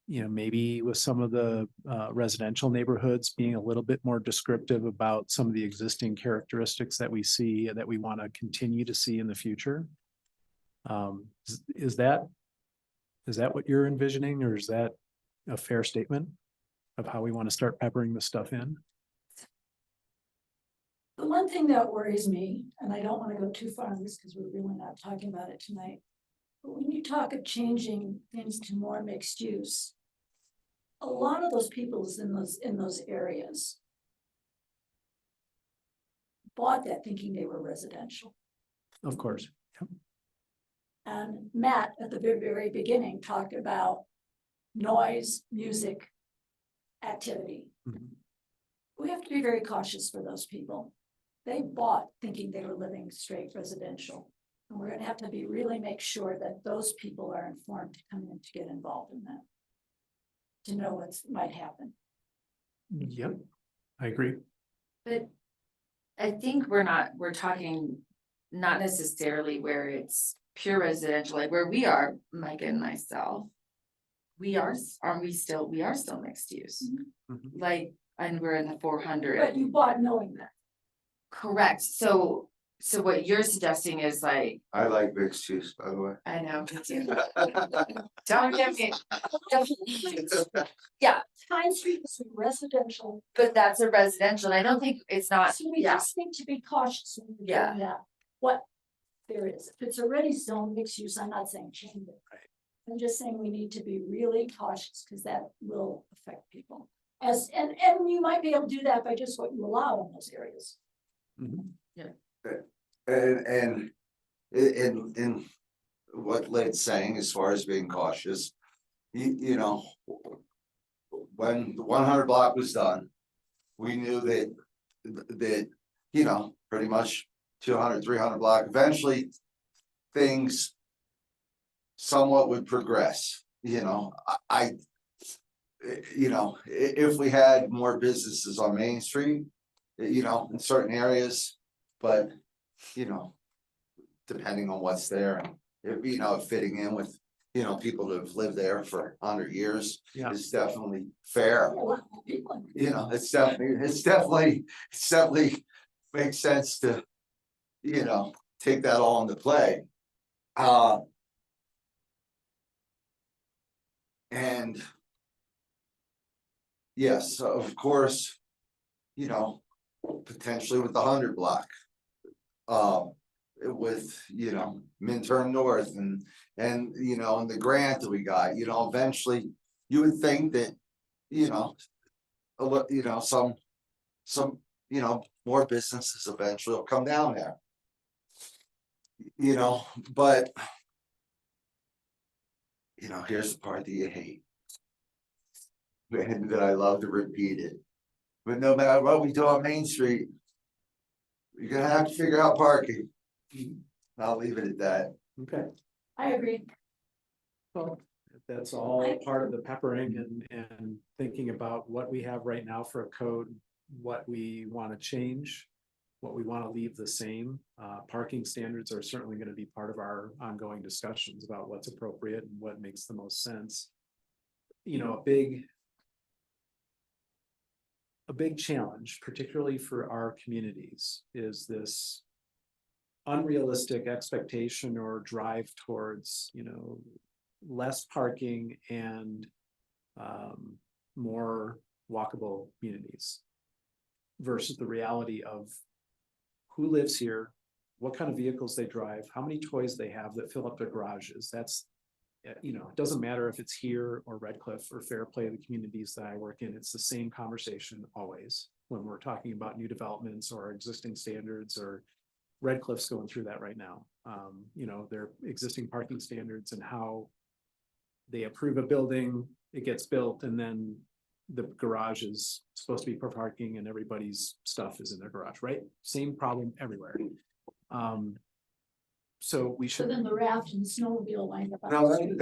you know, maybe with some of the residential neighborhoods being a little bit more descriptive about some of the existing characteristics that we see and that we want to continue to see in the future. Is that what you're envisioning, or is that a fair statement of how we want to start peppering the stuff in? The one thing that worries me, and I don't want to go too far on this because we're really not talking about it tonight. But when you talk of changing things to more mixed use, a lot of those people is in those areas bought that thinking they were residential. Of course. Yep. And Matt, at the very, very beginning, talked about noise, music, activity. Mhm. We have to be very cautious for those people. They bought thinking they were living straight residential. And we're gonna have to be really make sure that those people are informed to come in to get involved in that. To know what might happen. Yep, I agree. But I think we're talking not necessarily where it's pure residential, like where we are, Mike and myself. We are still mixed use, Mhm. like, and we're in the 400. But you bought knowing that. Correct, so what you're suggesting is like, I like mixed use, by the way. I know, me too. Don't get me. Pine Street is residential, But that's a residential, and I don't think it's not, so we yeah, just need to be cautious when we're Yeah. doing that. What there is, if it's already zone mixed use, I'm not saying change it. Right. I'm just saying we need to be really cautious because that will affect people. And you might be able to do that by just what you allow in those areas. Mhm. And in what Late's saying, as far as being cautious, you know. When the 100 block was done, we knew that, you know, pretty much 200, 300 block, eventually. Things somewhat would progress, you know, you know, if we had more businesses on Main Street, you know, in certain areas, but, you know, depending on what's there, and if, you know, fitting in with, you know, people that have lived there for 100 years Yeah. is definitely fair. A lot more people in- You know, it's definitely makes sense to, you know, take that all into play. And yes, of course, you know, potentially with the 100 block. With, you know, Minturn North and, you know, and the grant that we got, you know, eventually you would think that, you know, you know, some, you know, more businesses eventually will come down there. You know, but. You know, here's the part that you hate. And that I love to repeat it. But no matter what we do on Main Street. You're gonna have to figure out parking. I'll leave it at that. Okay. I agree. Well, that's all part of the peppering and thinking about what we have right now for a code, what we want to change, what we want to leave the same. Parking standards are certainly going to be part of our ongoing discussions about what's appropriate and what makes the most sense. You know, a big challenge, particularly for our communities, is this unrealistic expectation or drive towards, you know, less parking and more walkable communities versus the reality of who lives here, what kind of vehicles they drive, how many toys they have that fill up their garages. That's, you know, it doesn't matter if it's here or Red Cliff or Fairplay, the communities that I work in, it's the same conversation always when we're talking about new developments or existing standards, or Red Cliff's going through that right now. You know, their existing parking standards and how they approve a building, it gets built, and then the garage is supposed to be for parking and everybody's stuff is in their garage, right? Same problem everywhere. So we So should, then the raft and snowmobile lined up. on No, the street.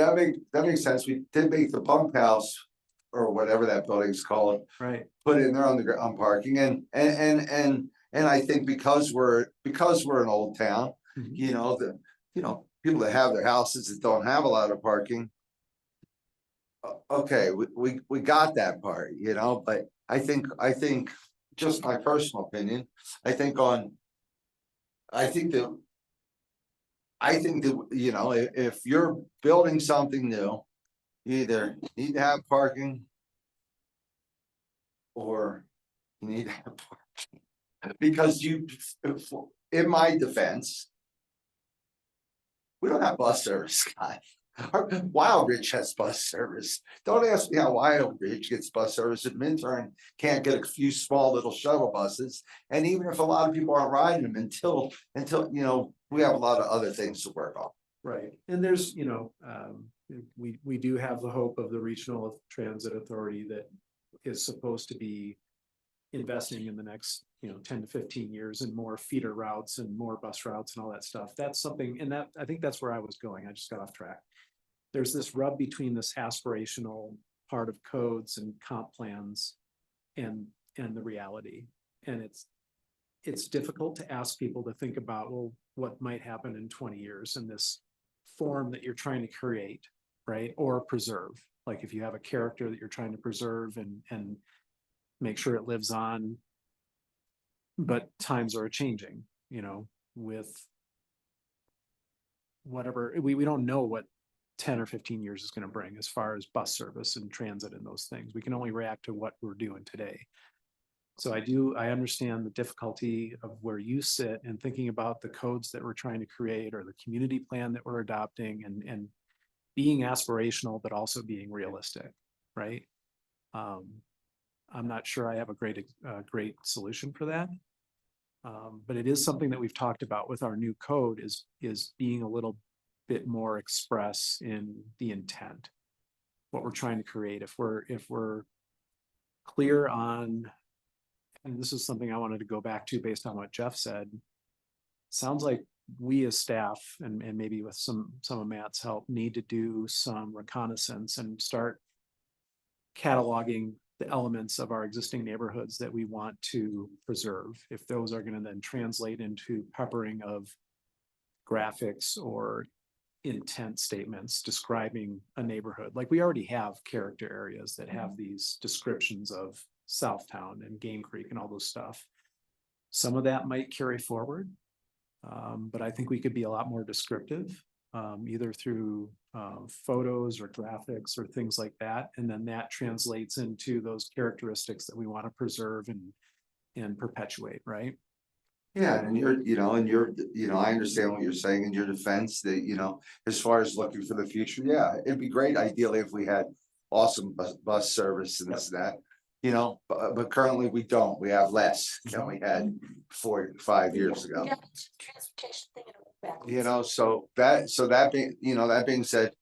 that makes sense. We did make the pump house. Or whatever that building's called, right, put in there on parking, and I think because we're an old town, Mhm. you know, people that have their houses that don't have a lot of parking. Okay, we got that part, you know, but I think, just my personal opinion, I think on. I think that. I think that, you know, if you're building something new, you either need to have parking. Or you need to have parking, because in my defense. We don't have bus service, Scott. Wild Ridge has bus service. Don't ask me how Wild Ridge gets bus service. If Minturn can't get a few small little shuttle buses. And even if a lot of people aren't riding them until, you know, we have a lot of other things to work on. Right, and there's, we do have the hope of the Regional Transit Authority that is supposed to be investing in the next, 10 to 15 years in more feeder routes and more bus routes and all that stuff. That's something, and I think that's where I was going. I just got off track. There's this rub between this aspirational part of codes and comp plans and the reality. And it's difficult to ask people to think about, well, what might happen in 20 years in this form that you're trying to create, right? Or preserve. Like if you have a character that you're trying to preserve and make sure it lives on. But times are changing, with whatever, we don't know what 10 or 15 years is going to bring as far as bus service and transit and those things. We can only react to what we're doing today. So I understand the difficulty of where you sit and thinking about the codes that we're trying to create or the community plan that we're adopting and being aspirational, but also being realistic, right? I'm not sure I have a great solution for that. But it is something that we've talked about with our new code is being a little bit more express in the intent, what we're trying to create. If we're clear on, and this is something I wanted to go back to based on what Jeff said, sounds like we as staff and maybe with some of Matt's help need to do some reconnaissance and start cataloging the elements of our existing neighborhoods that we want to preserve. If those are going to then translate into peppering of graphics or intent statements describing a neighborhood, like we already have character areas that have these descriptions of Southtown and Game Creek and all those stuff. Some of that might carry forward, but I think we could be a lot more descriptive, either through photos or graphics or things like that. And then that translates into those characteristics that we want to preserve and perpetuate, right? Yeah, and I understand what you're saying in your defense that, as far as looking for the future, yeah, it'd be great ideally if we had awesome bus service and this and that, but currently we don't. We have less than we had 4 or 5 years ago. Yeah, transportation thing. So that being said,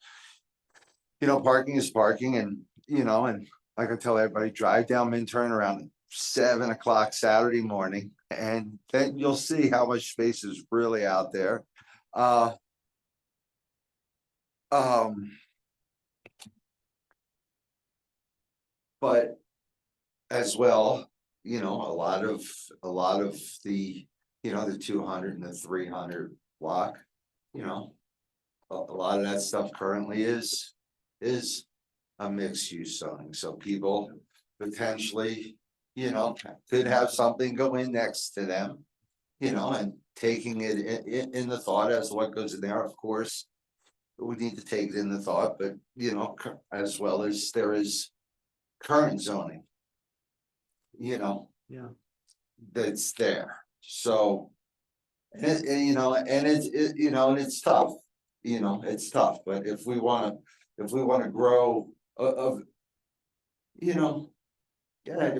parking is parking and, and like I tell everybody, drive down Minturn around 7 o'clock Saturday morning, and then you'll see how much space is really out there. But as well, a lot of the, the 200 and the 300 block, a lot of that stuff currently is a mixed use zoning, so people potentially, could have something go in next to them, and taking it in the thought as to what goes in there, of course. We need to take it in the thought, but as well as there is current zoning. Yeah. That's there, so. And it's tough, it's tough, but if we wanna grow to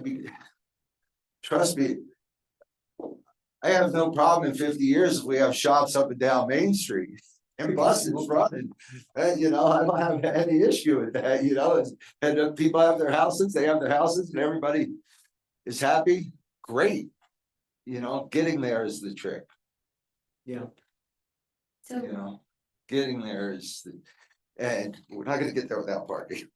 be, trust me. I have no problem in 50 years if we have shops up and down Main Street and buses running, and I don't have any issue with that, and people have their houses, they have their houses, and everybody is happy, great. Getting there is the trick. Yeah. So Getting there is, and we're not gonna get there without parking.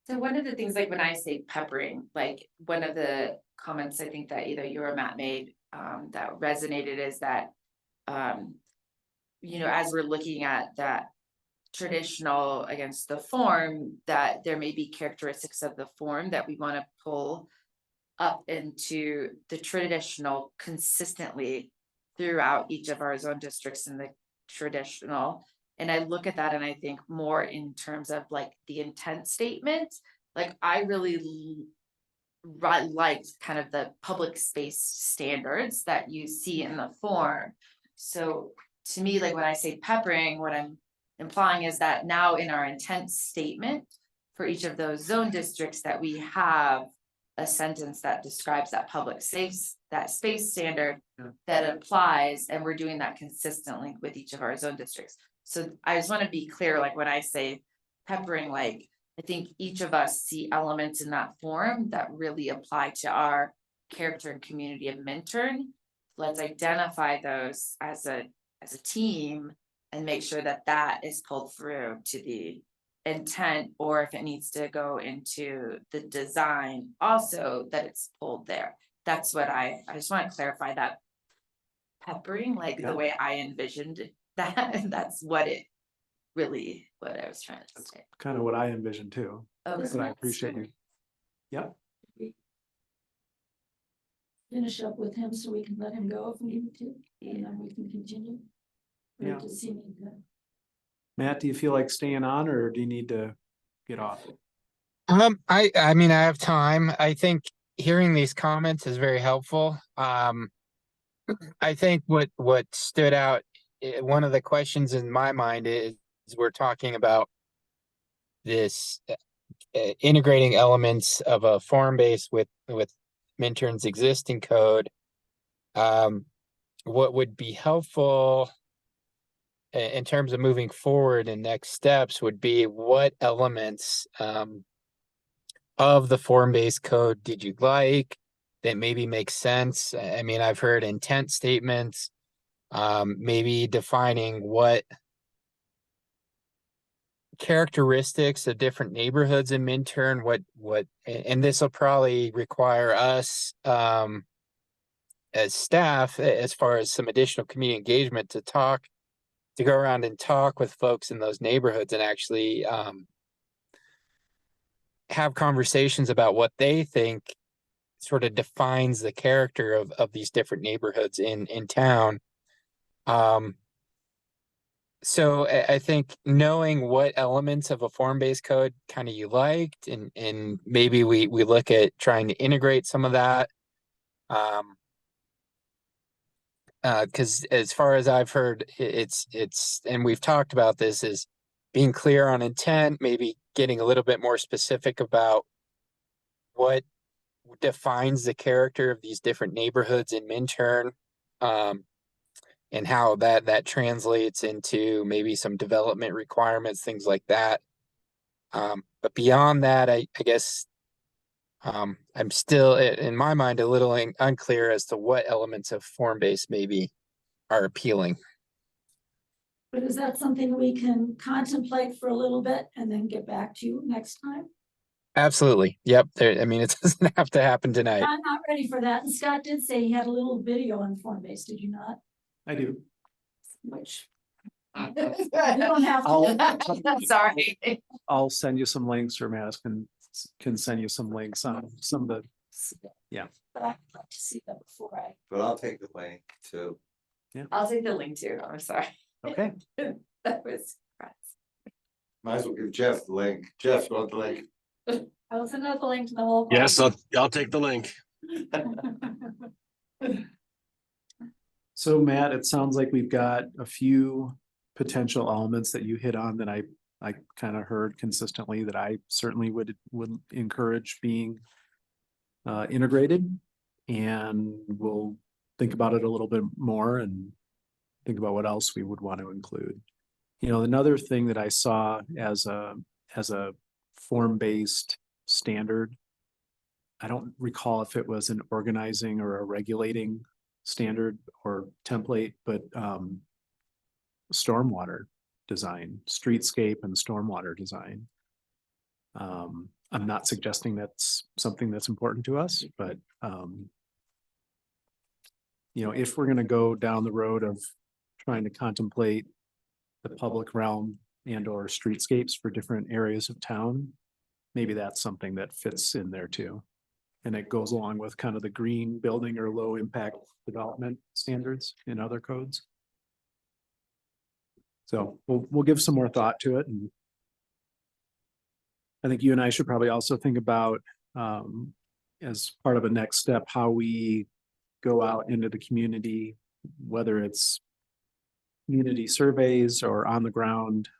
So one of the things, like when I say peppering, like one of the comments I think that either you or Matt made that resonated is that, as we're looking at that traditional against the form, that there may be characteristics of the form that we want to pull up into the traditional consistently throughout each of our zone districts in the traditional. And I look at that and I think more in terms of like the intent statement. Like I really liked kind of the public space standards that you see in the form. So to me, like when I say peppering, what I'm implying is that now in our intent statement for each of those zone districts, that we have a sentence that describes that public space, that space standard that applies, and we're doing that consistently with each of our zone districts. So I just want to be clear, like when I say peppering, like I think each of us see elements in that form that really apply to our character and community of Minturn. Let's identify those as a team and make sure that that is pulled through to the intent, or if it needs to go into the design, also that it's pulled there. That's what I just want to clarify that peppering, like Yeah. the way I envisioned that, and that's what I was trying to say. Kind of what I envisioned too, Okay. but I appreciate you. Yep. Finish up with him so we can let him go if we need to, and then we can continue. Or Yeah. does he need to? Matt, do you feel like staying on or do you need to get off? I mean, I have time. I think hearing these comments is very helpful. I think what stood out, one of the questions in my mind is we're talking about this integrating elements of a form base with Minturn's existing code. What would be helpful in terms of moving forward and next steps would be what elements of the form-based code did you like that maybe makes sense? I mean, I've heard intent statements, maybe defining what characteristics of different neighborhoods in Minturn, and this will probably require us as staff, as far as some additional community engagement to go around and talk with folks in those neighborhoods and actually have conversations about what they think sort of defines the character of these different neighborhoods in town. So I think knowing what elements of a form-based code kind of you liked, and maybe we look at trying to integrate some of that. Because as far as I've heard, it's and we've talked about this, is being clear on intent, maybe getting a little bit more specific about what defines the character of these different neighborhoods in Minturn, and how that translates into maybe some development requirements, things like that. But beyond that, I guess I'm still, in my mind, a little unclear as to what elements of form-based maybe are appealing. But is that something we can contemplate for a little bit and then get back to you next time? Absolutely. Yep. I mean, it doesn't have to happen tonight. I'm not ready for that. And Scott did say he had a little video on form-based, did you not? I do. Which. You don't have I'll- to. Sorry. I'll send you some links, or Matt can send you some links on some of the, But I'd like to see that before I. But I'll take the link too. I'll take the link too. I'm sorry. okay. That was. Might as well give Jeff the link. Jeff, you want the link? I will send out the link to the whole. Yes, I'll take the link. So Matt, it sounds like we've got a few potential elements that you hit on that I kind of heard consistently that I certainly would encourage being integrated, and we'll think about it a little bit more and think about what else we would want to include. You know, another thing that I saw as a form-based standard, I don't recall if it was an organizing or a regulating standard or template, but stormwater design, streetscape and stormwater design. I'm not suggesting that's something that's important to us, but you know, if we're going to go down the road of trying to contemplate the public realm and or streetscapes for different areas of town. Maybe that's something that fits in there too. And it goes along with kind of the green building or low impact development standards in other codes. So we'll give some more thought to it, and I think you and I should probably also think about, as part of a next step, how we go out into the community, whether it's community surveys or on the ground,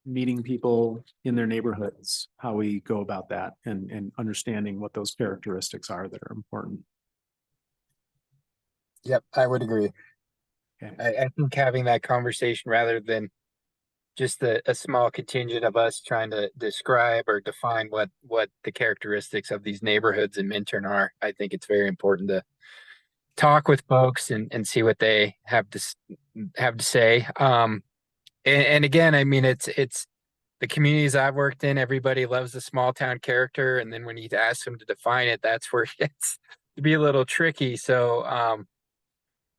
meeting people in their neighborhoods, how we go about that, and understanding what those characteristics are that are important. Yep, I would agree. Okay. I think having that conversation rather than just a small contingent of us trying to describe or define what the characteristics of these neighborhoods in Minturn are, I think it's very important to talk with folks and see what they have to say. And again, I mean, it's the communities I've worked in, everybody loves the small town character. And then when you ask them to define it, that's where it gets to be a little tricky. So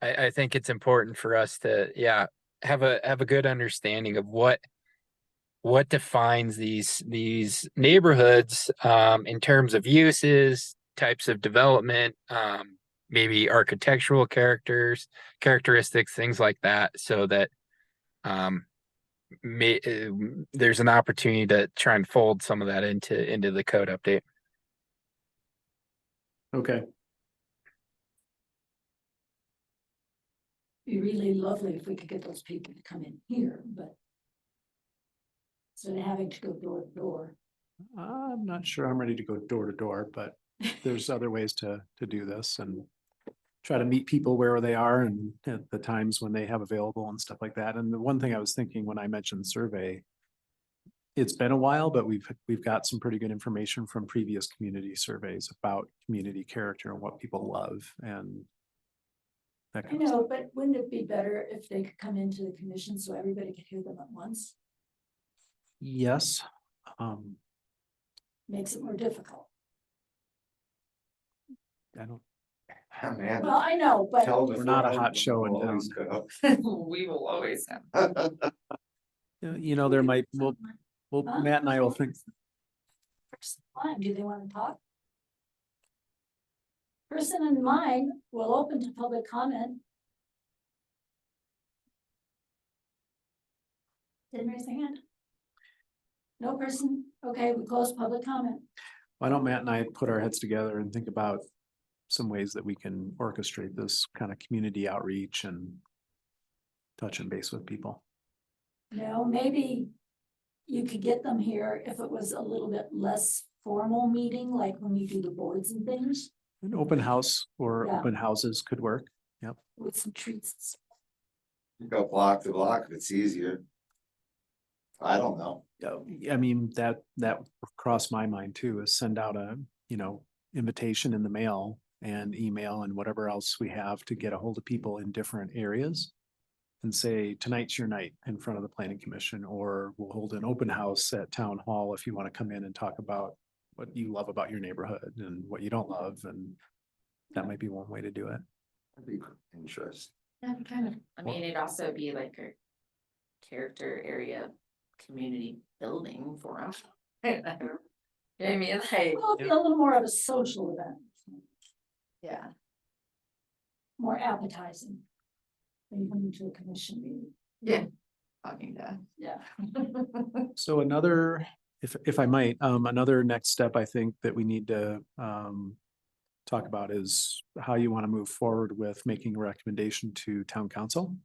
I think it's important for us to, have a good understanding of what defines these neighborhoods in terms of uses, types of development, maybe architectural characteristics, things like that, so that there's an opportunity to try and fold some of that into the code update. Okay. Be really lovely if we could get those people to come in here, but instead of having to go door to door. I'm not sure I'm ready to go door to door, but there's other ways to do this and try to meet people where they are and at the times when they have available and stuff like that. And the one thing I was thinking when I mentioned survey, it's been a while, but we've got some pretty good information from previous community surveys about community character and what people love and that I kind of stuff. know, but wouldn't it be better if they could come into the commission so everybody could hear them at once? Yes. Makes it more difficult. I don't, Man. Well, I know, but Tell them We're not a before, hot show in we'll always town. go. We will always have. there might, well, Huh? Matt and I will think, Fine, do they want to talk? Person in mind will open to public comment. Didn't raise their hand. No person, okay, we close public comment. why don't Matt and I put our heads together and think about some ways that we can orchestrate this kind of community outreach and touch and base with people. Maybe you could get them here if it was a little bit less formal meeting, like when you do the boards and things, An open house or Yeah. open houses could work. with some treats. Go block to block if it's easier. I don't know. I mean, that crossed my mind too, is send out a, invitation in the mail and email and whatever else we have to get a hold of people in different areas. And say, tonight's your night in front of the planning commission, or we'll hold an open house at town hall if you want to come in and talk about what you love about your neighborhood and what you don't love. And that might be one way to do it. That'd be interesting. Yeah, kind of. I mean, it'd also be like a character area, community building for us. You know what I mean? Like, Well, it'd be a little more of a social event, yeah. more appetizing. When you come into a commission meeting, Yeah. Talking to. yeah. So another, if I might, another next step I think that we need to talk about is how you want to move forward with making a recommendation to town council.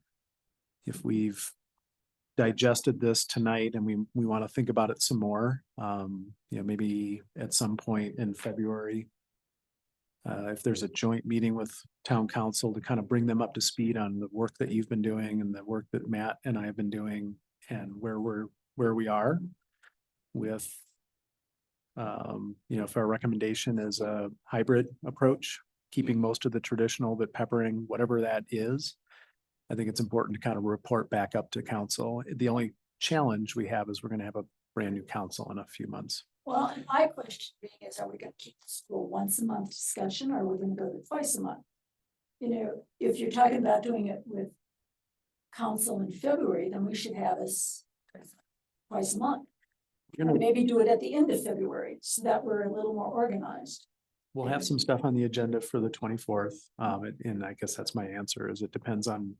If we've digested this tonight and we want to think about it some more, maybe at some point in February, if there's a joint meeting with town council to kind of bring them up to speed on the work that you've been doing and the work that Matt and I have been doing and where we are with, if our recommendation is a hybrid approach, keeping most of the traditional, but peppering whatever that is. I think it's important to kind of report back up to council. The only challenge we have is we're going to have a brand new council in a few months. Well, and my question being is, are we gonna keep the school once a month discussion, or are we gonna go to twice a month? If you're talking about doing it with council in February, then we should have a twice a month. We're And gonna- maybe do it at the end of February so that we're a little more organized. We'll have some stuff on the agenda for the 24th. And I guess that's my answer is it depends on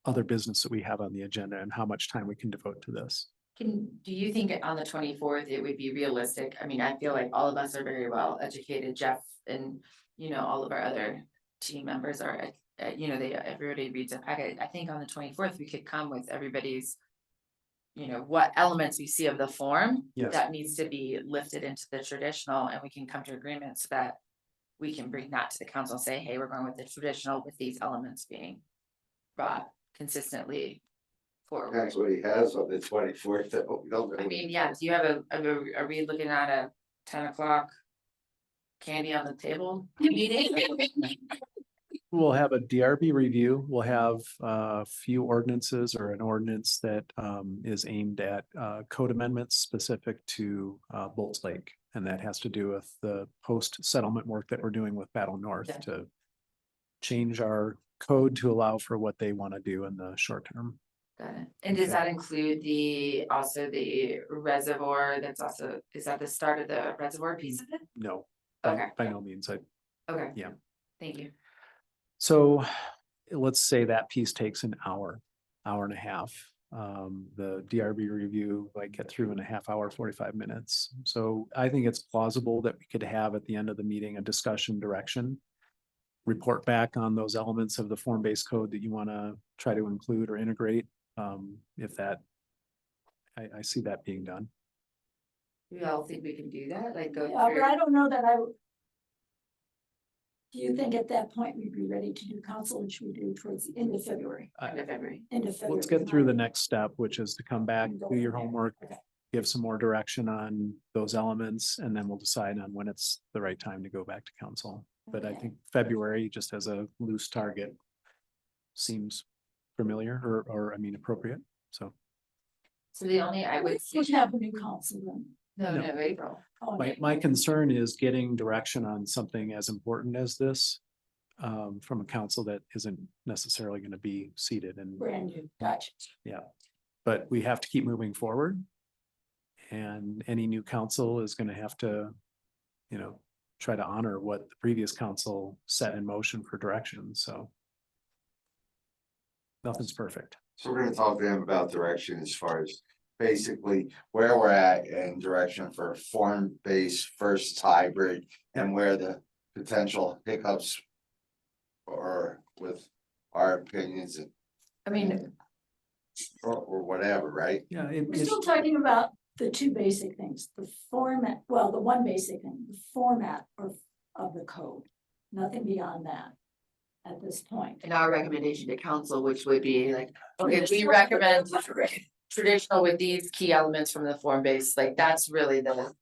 other business that we have on the agenda and how much time we can devote to this. Do you think on the 24th, it would be realistic? I mean, I feel like all of us are very well educated, Jeff and, you know, all of our other team members are, you know, everybody reads a packet. I think on the 24th, we could come with everybody's, you know, what elements we see of the form Yes. that needs to be lifted into the traditional, and we can come to agreement so that we can bring that to the council and say, hey, we're going with the traditional with these elements being brought consistently forward. That's what he has on the 24th. I mean, yeah, do you have are we looking at a 10 o'clock candy on the table meeting? We'll have a DRB review. We'll have a few ordinances or an ordinance that is aimed at code amendments specific to Bolts Lake. And that has to do with the post-settlement work that we're doing with Battle North Yeah. to change our code to allow for what they want to do in the short term. Got it. And does Okay. that include also the reservoir is that the start of the reservoir piece of it? No, Okay. by no means. Okay. Yeah. Thank you. So let's say that piece takes an hour and a half. The DRB review might get through in a half hour, 45 minutes. So I think it's plausible that we could have at the end of the meeting, a discussion direction. Report back on those elements of the form-based code that you want to try to include or integrate. If that, I see that being done. We all think we can do that, like go Yeah, but through. I don't know that I would. Do you think at that point we'd be ready to do council, which we do towards the end of February? End of February. End of February. Let's get through the next step, which is to come back, And go do your from there. homework, Okay. give some more direction on those elements, and then we'll decide on when it's the right time to go back to council. But I Okay. think February, just as a loose target, seems familiar or I mean, appropriate. So So the only, I would. We should have a new council then. No, No. April. Oh, my concern is getting direction on something as important as this from a council that isn't necessarily going to be seated and Brand new, gotcha. but we have to keep moving forward. And any new council is going to have to, you know, try to honor what the previous council set in motion for direction, so. Nothing's perfect. So we're gonna talk to them about direction as far as basically where we're at and direction for form-based first hybrid and where the potential hiccups or with our opinions I mean, or whatever, right? Yeah, We're still talking about the two basic things, the format, well, the one basic thing, the format of the code. Nothing beyond that at this point. and our recommendation to council, which would be like, okay, we recommend traditional with these key elements from the form base, like that's really the.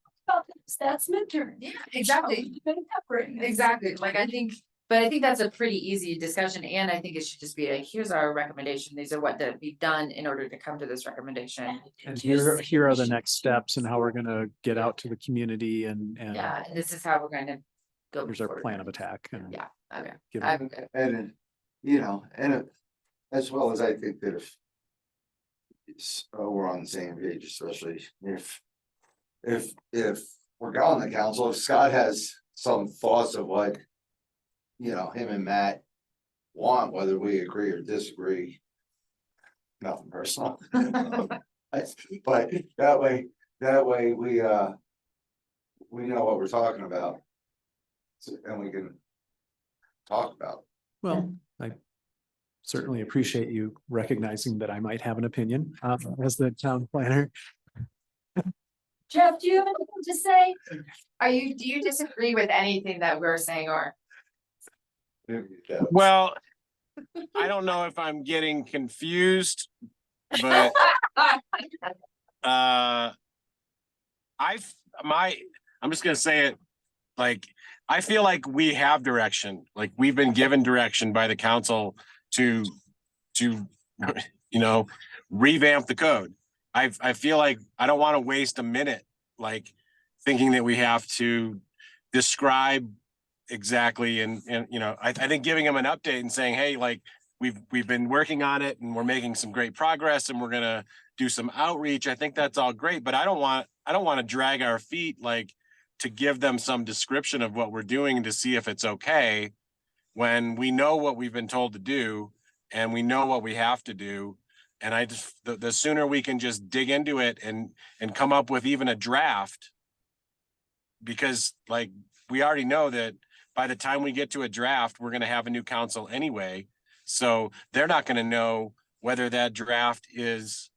That's midterm. Yeah, exactly. Exactly. Exactly, like I think, but I think that's a pretty easy discussion, and I think it should just be like, here's our recommendation, these are what that we've done in order to come to this recommendation. And here are the next steps and how we're gonna get out to the community and Yeah, and this is how we're gonna go. here's our forward. plan of attack and. Yeah, okay, give I'm good. And, you know, and as well as I think that if we're on the same page, especially if we're going to council, if Scott has some thoughts of what, you know, him and Matt want, whether we agree or disagree, nothing personal. But that way we know what we're talking about. And we can talk about. Well, I certainly appreciate you recognizing that I might have an opinion as the town planner. Jeff, do you have anything to say? Do you disagree with anything that we're saying or? Well, I don't know if I'm getting confused, but I'm just gonna say it, like, I feel like we have direction, like we've been given direction by the council to, you know, revamp the code. I feel like I don't want to waste a minute, like thinking that we have to describe exactly and you know, I think giving them an update and saying, hey, like, we've been working on it and we're making some great progress and we're gonna do some outreach. I think that's all great, but I don't want to drag our feet like to give them some description of what we're doing to see if it's okay when we know what we've been told to do and we know what we have to do. And I just, the sooner we can just dig into it and come up with even a draft, because like we already know that by the time we get to a draft, we're going to have a new council anyway. So they're not going to know whether that draft is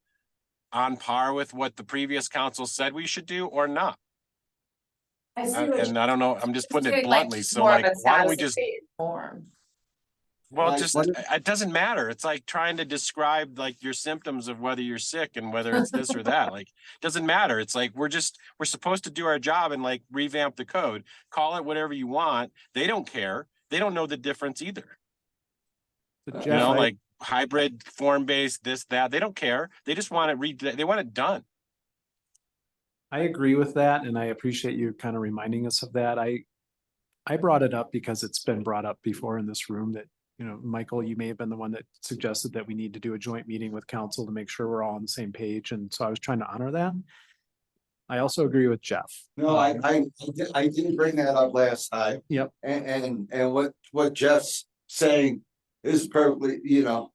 on par with what the previous council said we should do or not. I see what And I don't know, I'm just putting it Doing, like, bluntly. So more of like, a why don't we status just, update form. well, Like, just, what it doesn't matter. It's like trying to describe like your symptoms of whether you're sick and whether it's this or that. Like, doesn't matter. It's like, we're supposed to do our job and like revamp the code. Call it whatever you want. They don't care. They don't know the difference either. So You Jeff, know, I- like hybrid, form-based, this, that. They don't care. They just want it they want it done. I agree with that, and I appreciate you kind of reminding us of that. I brought it up because it's been brought up before in this room that, you know, Michael, you may have been the one that suggested that we need to do a joint meeting with council to make sure we're all on the same page, and so I was trying to honor that. I also agree with Jeff. No, I didn't bring that up last time. Yep. And what Jeff's saying is perfectly, you know,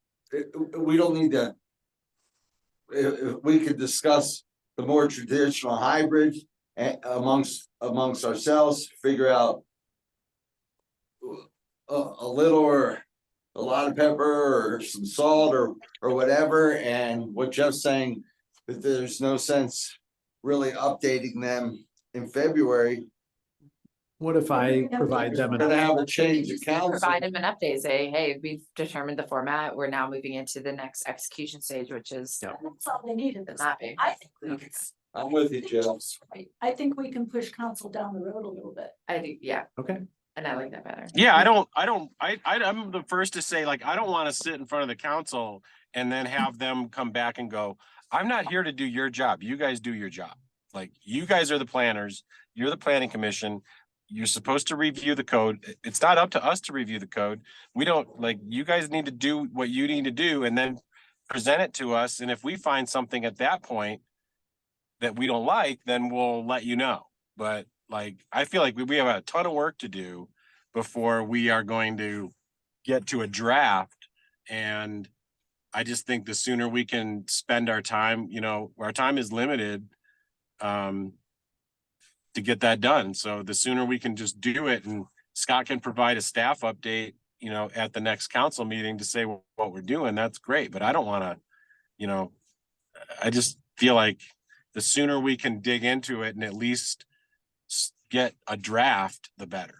we don't need to. If we could discuss the more traditional hybrid amongst ourselves, figure out a little or a lot of pepper or some salt or whatever, and what Jeff's saying, that there's no sense really updating them in February. What if I provide them We're gonna an, have a change of council. Provide them an update, say, hey, we've determined the format, we're now moving into the next execution stage, which is Yeah. That's all they need in the this. mapping. I think we can, I'm with you, Jeff. I think we can push council down the road a little bit. I think, yeah, okay, and I like that better. Yeah, I'm the first to say, like, I don't want to sit in front of the council and then have them come back and go, I'm not here to do your job. You guys do your job. Like, you guys are the planners. You're the planning commission. You're supposed to review the code. It's not up to us to review the code. We don't, like, you guys need to do what you need to do and then present it to us. And if we find something at that point that we don't like, then we'll let you know. But like, I feel like we have a ton of work to do before we are going to get to a draft. And I just think the sooner we can spend our time, you know, our time is limited to get that done. So the sooner we can just do it, and Scott can provide a staff update, you know, at the next council meeting to say what we're doing, that's great. But I don't want to, you know, I just feel like the sooner we can dig into it and at least get a draft, the better.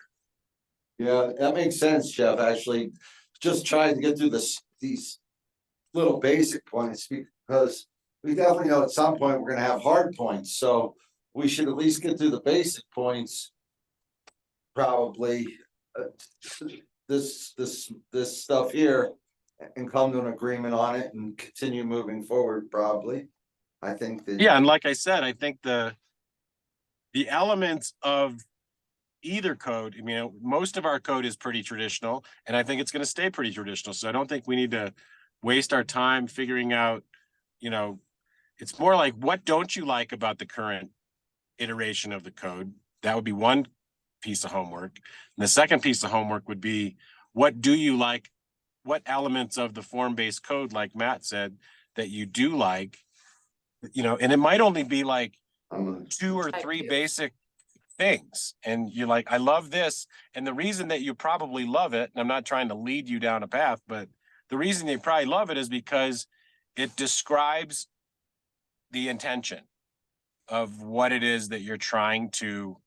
Yeah, that makes sense, Jeff, actually, just trying to get through these little basic points, because we definitely know at some point we're gonna have hard points, so we should at least get through the basic points. Probably, this stuff here, and come to an agreement on it and continue moving forward, probably. I think that. Yeah, and like I said, I think the elements of either code, I mean, most of our code is pretty traditional, and I think it's going to stay pretty traditional. So I don't think we need to waste our time figuring out, you know, it's more like, what don't you like about the current iteration of the code? That would be one piece of homework. And the second piece of homework would be, what do you like? What elements of the form-based code, like Matt said, that you do like, you know, and it might only be like 2 or 3 basic things. And you're like, I love this. And the reason that you probably love it, and I'm not trying to lead you down a path, but the reason you probably love it is because it describes the intention of what it is that you're trying to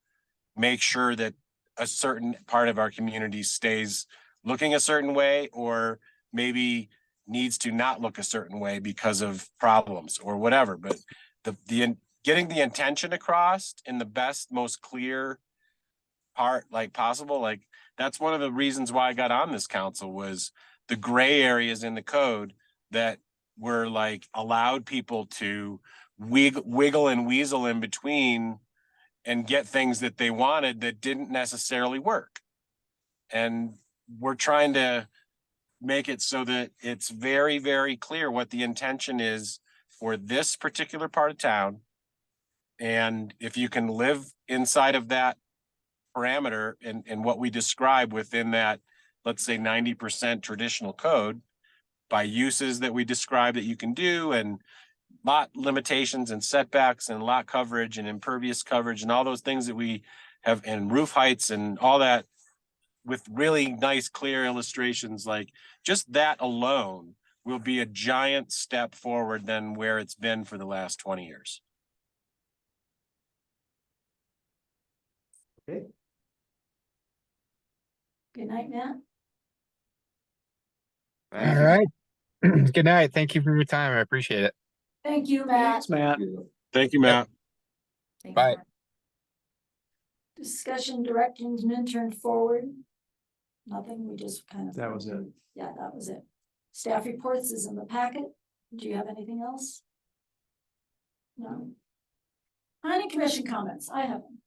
make sure that a certain part of our community stays looking a certain way, or maybe needs to not look a certain way because of problems or whatever. But the getting the intention across in the best, most clear part like possible, like that's one of the reasons why I got on this council, was the gray areas in the code that were like allowed people to wiggle and weasel in between and get things that they wanted that didn't necessarily work. And we're trying to make it so that it's very, very clear what the intention is for this particular part of town. And if you can live inside of that parameter and what we describe within that, let's say 90% traditional code, by uses that we describe that you can do, and lot limitations and setbacks and lot coverage and impervious coverage and all those things that we have, and roof heights and all that, with really nice, clear illustrations, like just that alone will be a giant step forward than where it's been for the last 20 years. Good night, Matt. Thank All you. right. Good night. Thank you for your time. I appreciate it. Thank you, Matt. Thanks, Matt. Thank you, Matt. Thank you, Bye. Mark. Discussion directing Minturn forward. Nothing, we just kind of. That was it. Yeah, that was it. Staff reports is in the packet. Do you have anything else? No. Planning commission comments, I haven't.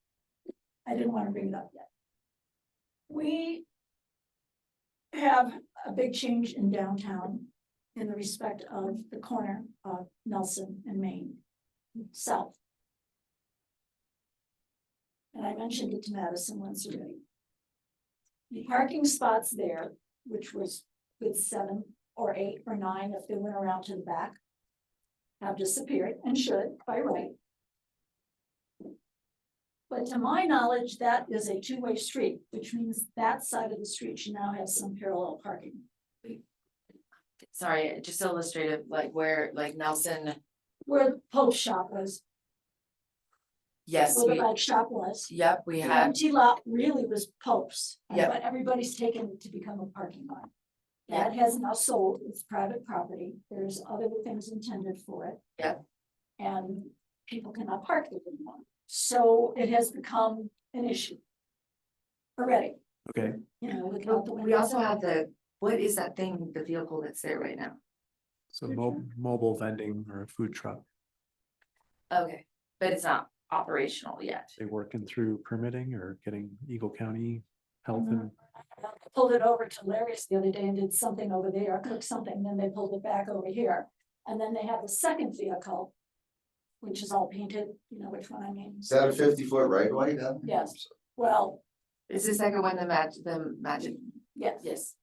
I didn't want to bring it up yet. We have a big change in downtown in the respect of the corner of Nelson and Main, south. And I mentioned it to Madison once already. The parking spots there, which was with 7 or 8 or 9 if they went around to the back, have disappeared and should by right. But to my knowledge, that is a two-way street, which means that side of the street should now have some parallel parking. Sorry, just illustrative, like where, like Nelson, Where the Pope shop was, yes, where the we, bike shop was. yep, we The have, empty lot really was Pope's, Yep. but everybody's taken it to become a parking lot. That has now sold, it's private property, there's other things intended for it. Yep. And people cannot park there anymore, so it has become an issue. Already, Okay, you know, looking out the window. we also have the, what is that thing, the vehicle that's there right now? so mobile vending or a food truck, Okay, but it's not operational yet. they working through permitting or getting Eagle County Health and I pulled it over to Larry's the other day and did something over there, cooked something, then they pulled it back over here. And then they have a second vehicle, which is all painted, you know which one I mean. Is that a 50-foot right of way down? Yes. Well, Is the second one the magic? yes, Yes.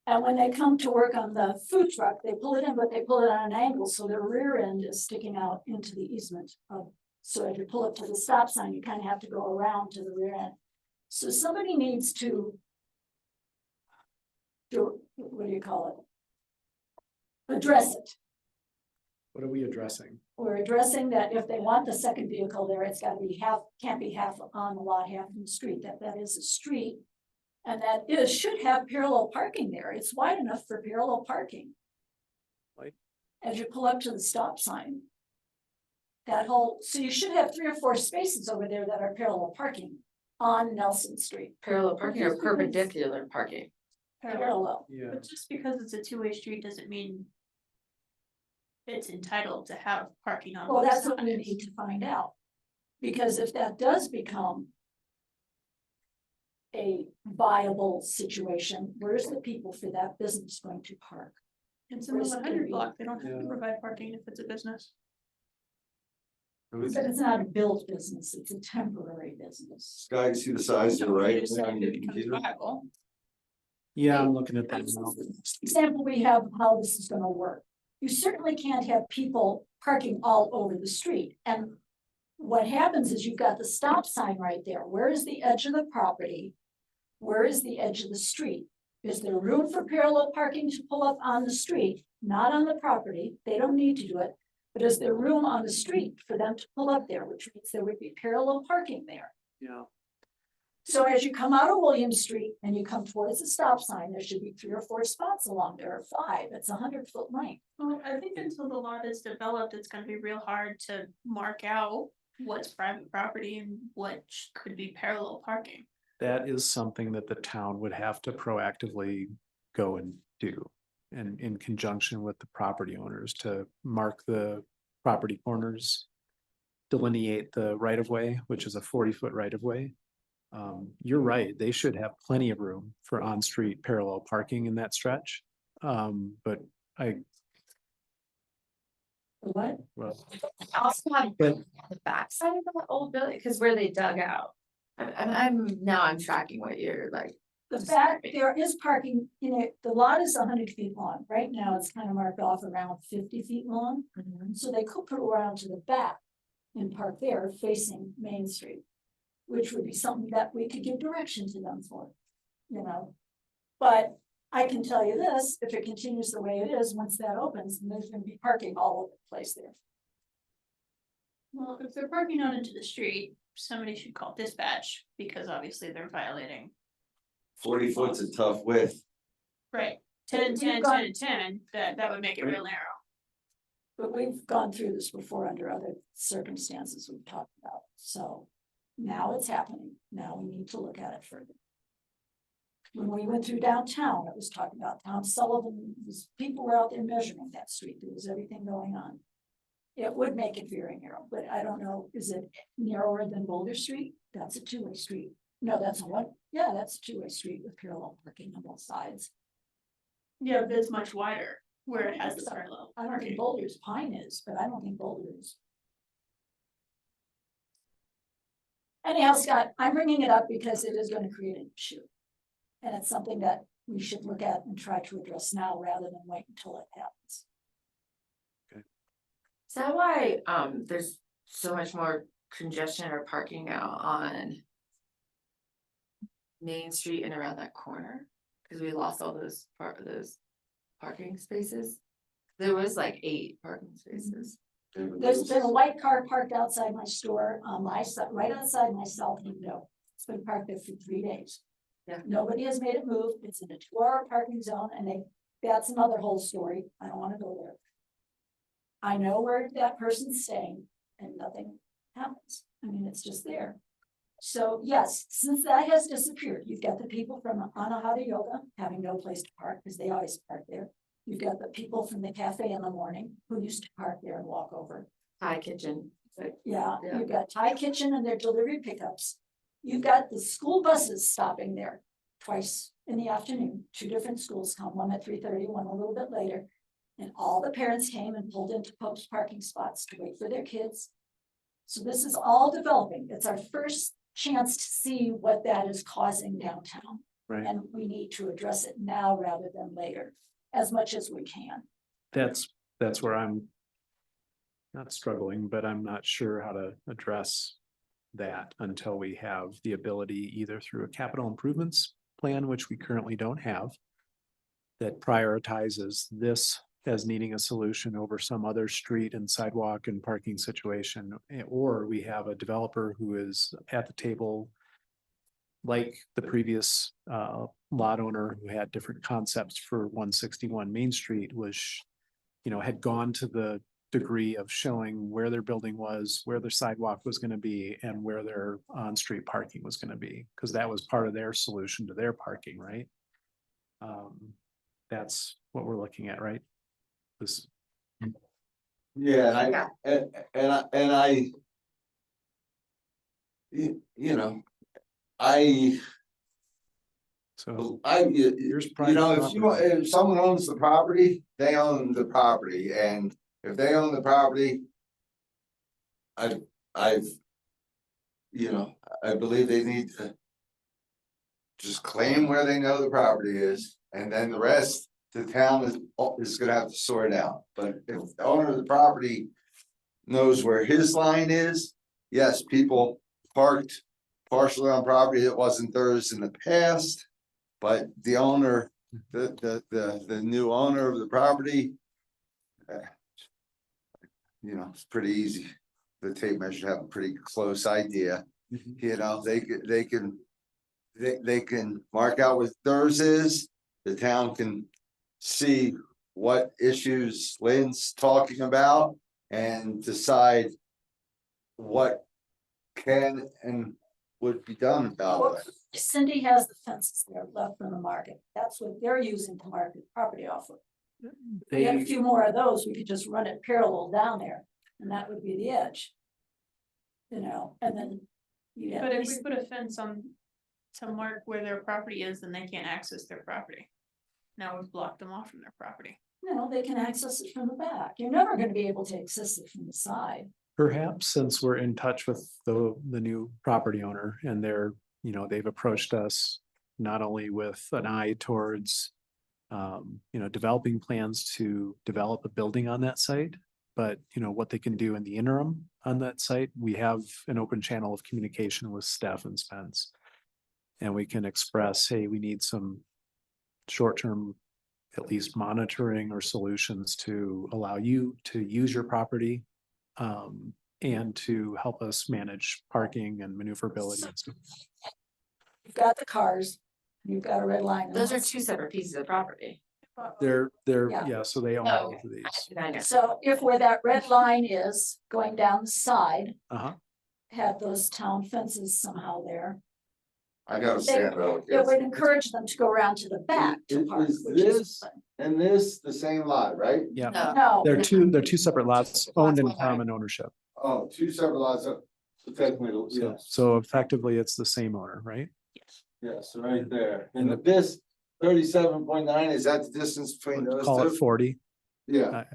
and when they come to work on the food truck, they pull it in, but they pull it on an angle, so the rear end is sticking out into the easement of. So if you pull up to the stop sign, you kind of have to go around to the rear end. So somebody needs to do, what do you call it? Address it. what are we addressing? We're addressing that if they want the second vehicle there, it's gotta be half, can't be half on the lot, half in the street, that is a street. And that is, should have parallel parking there, it's wide enough for parallel parking. Right. As you pull up to the stop sign. That whole, so you should have 3 or 4 spaces over there that are parallel parking on Nelson Street, Parallel parking or perpendicular parking? parallel. Yeah, But just because it's a two-way street doesn't mean it's entitled to have parking on Well, both that's what we sides. need to find out. Because if that does become a viable situation, where's the people for that business going to park? It's in the Where's it 100 gonna be? block, they don't have to Yeah. provide parking if it's a business. But it's not a built business, it's a temporary business. Sky, you see the size to the So right? you just said on it your becomes computer? viable. yeah, I'm looking at that now. Example we have of how this is gonna work. You certainly can't have people parking all over the street, and what happens is you've got the stop sign right there. Where is the edge of the property? Where is the edge of the street? Is there room for parallel parking to pull up on the street, not on the property? They don't need to do it. But is there room on the street for them to pull up there, which means there would be parallel parking there? Yeah, So as you come out of William Street and you come towards the stop sign, there should be 3 or 4 spots along there, or 5. It's 100-foot length. Well, I think until the lot is developed, it's gonna be real hard to mark out what's private property and what could be parallel parking. that is something that the town would have to proactively go and do. And in conjunction with the property owners to mark the property corners. Delineate the right of way, which is a 40-foot right of way. You're right, they should have plenty of room for on-street parallel parking in that stretch. But I, What? well, Also have but the backside of the old building, because where they dug out. I'm tracking what you're like. The back, there is parking, the lot is 100 feet long. Right now, it's kind of marked off around 50 feet long. So they could put around to the back and park there facing Main Street. Which would be something that we could give direction to them for, But I can tell you this, if it continues the way it is, once that opens, then there's gonna be parking all over the place there. Well, if they're parking out into the street, somebody should call dispatch, because obviously they're violating. 40 foot's a tough width. Right. 10, 10, 10, and 10, that would make it real narrow. But we've gone through this before under other circumstances we've talked about, so. Now it's happening. Now we need to look at it further. When we went through downtown, it was talking about Tom Sullivan, people were out there measuring that street. There was everything going on. It would make it very narrow, but I don't know, is it narrower than Boulder Street? That's a two-way street. No, that's a one, yeah, that's a two-way street with parallel parking on both sides. Yeah, but it's much wider where it has the parallel. I don't think Boulder's Pine is, but I don't think Boulder is. Anyhow, Scott, I'm bringing it up because it is going to create an issue. And it's something that we should look at and try to address now rather than wait until it happens. Is that why there's so much more congestion or parking now on Main Street and around that corner? Because we lost all those parking spaces. There was like 8 parking spaces. There's been a white car parked outside my store on my side, right outside my south window. It's been parked there for 3 days. Yeah. Nobody has made it move. It's in a 2-hour parking zone and that's another whole story. I don't want to go there. I know where that person's staying and nothing happens. I mean, it's just there. So yes, since that has disappeared, you've got the people from Anahata Yoga having no place to park because they always park there. You've got the people from the cafe in the morning who used to park there and walk over. Thai kitchen. Yeah, Yeah. you've got Thai Kitchen and their delivery pickups. You've got the school buses stopping there twice in the afternoon. 2 different schools come, one at 3:30, one a little bit later. And all the parents came and pulled into Pope's parking spots to wait for their kids. So this is all developing. It's our first chance to see what that is causing downtown. right, And we need to address it now rather than later, as much as we can. that's where I'm not struggling, but I'm not sure how to address that until we have the ability either through a capital improvements plan, which we currently don't have, that prioritizes this as needing a solution over some other street and sidewalk and parking situation, or we have a developer who is at the table like the previous lot owner who had different concepts for 161 Main Street was, had gone to the degree of showing where their building was, where their sidewalk was going to be, and where their on-street parking was going to be, because that was part of their solution to their parking, right? That's what we're looking at, right? This, Yeah, and I, so if if someone owns the property, they own the property, and if they own the property. I believe they need to. Just claim where they know the property is, and then the rest, the town is gonna have to sort out, but if the owner of the property. Knows where his line is, yes, people parked partially on property that wasn't theirs in the past. But the owner, the new owner of the property. It's pretty easy. The tape measure have a pretty close idea, they can mark out what theirs is, the town can see what issues Lynn's talking about and decide what can and would be done about it. Cindy has the fences there left from the market. That's what they're using to market property off of. We had a they, few more of those, we could just run it parallel down there, and that would be the edge. And then. But if we put a fence on to mark where their property is, then they can't access their property. Now we've blocked them off from their property. No, they can access it from the back. You're never gonna be able to access it from the side. Perhaps since we're in touch with the new property owner and they're, you know, they've approached us not only with an eye towards you know, developing plans to develop a building on that site, but you know, what they can do in the interim on that site, we have an open channel of communication with Steph and Spence. And we can express, hey, we need some short-term, at least monitoring or solutions to allow you to use your property. And to help us manage parking and maneuverability and stuff. You've got the cars, you've got a red line. Those are two separate pieces of property. They're, Yeah. yeah, so they own Oh. both of these. I know. So if where that red line is going down the side, Uh-huh. had those town fences somehow there. I gotta They- stand up. It would encourage them to go around to the back to Is- park, is which is. this- And this, the same lot, right? Yeah, No. they're two separate lots owned in Lots, common ownership. Oh, two separate lots of, so technically, So, yes, so effectively it's the same owner, right? yes, right there. And this 37.9, is that the distance between those Call it two? 40. Yeah.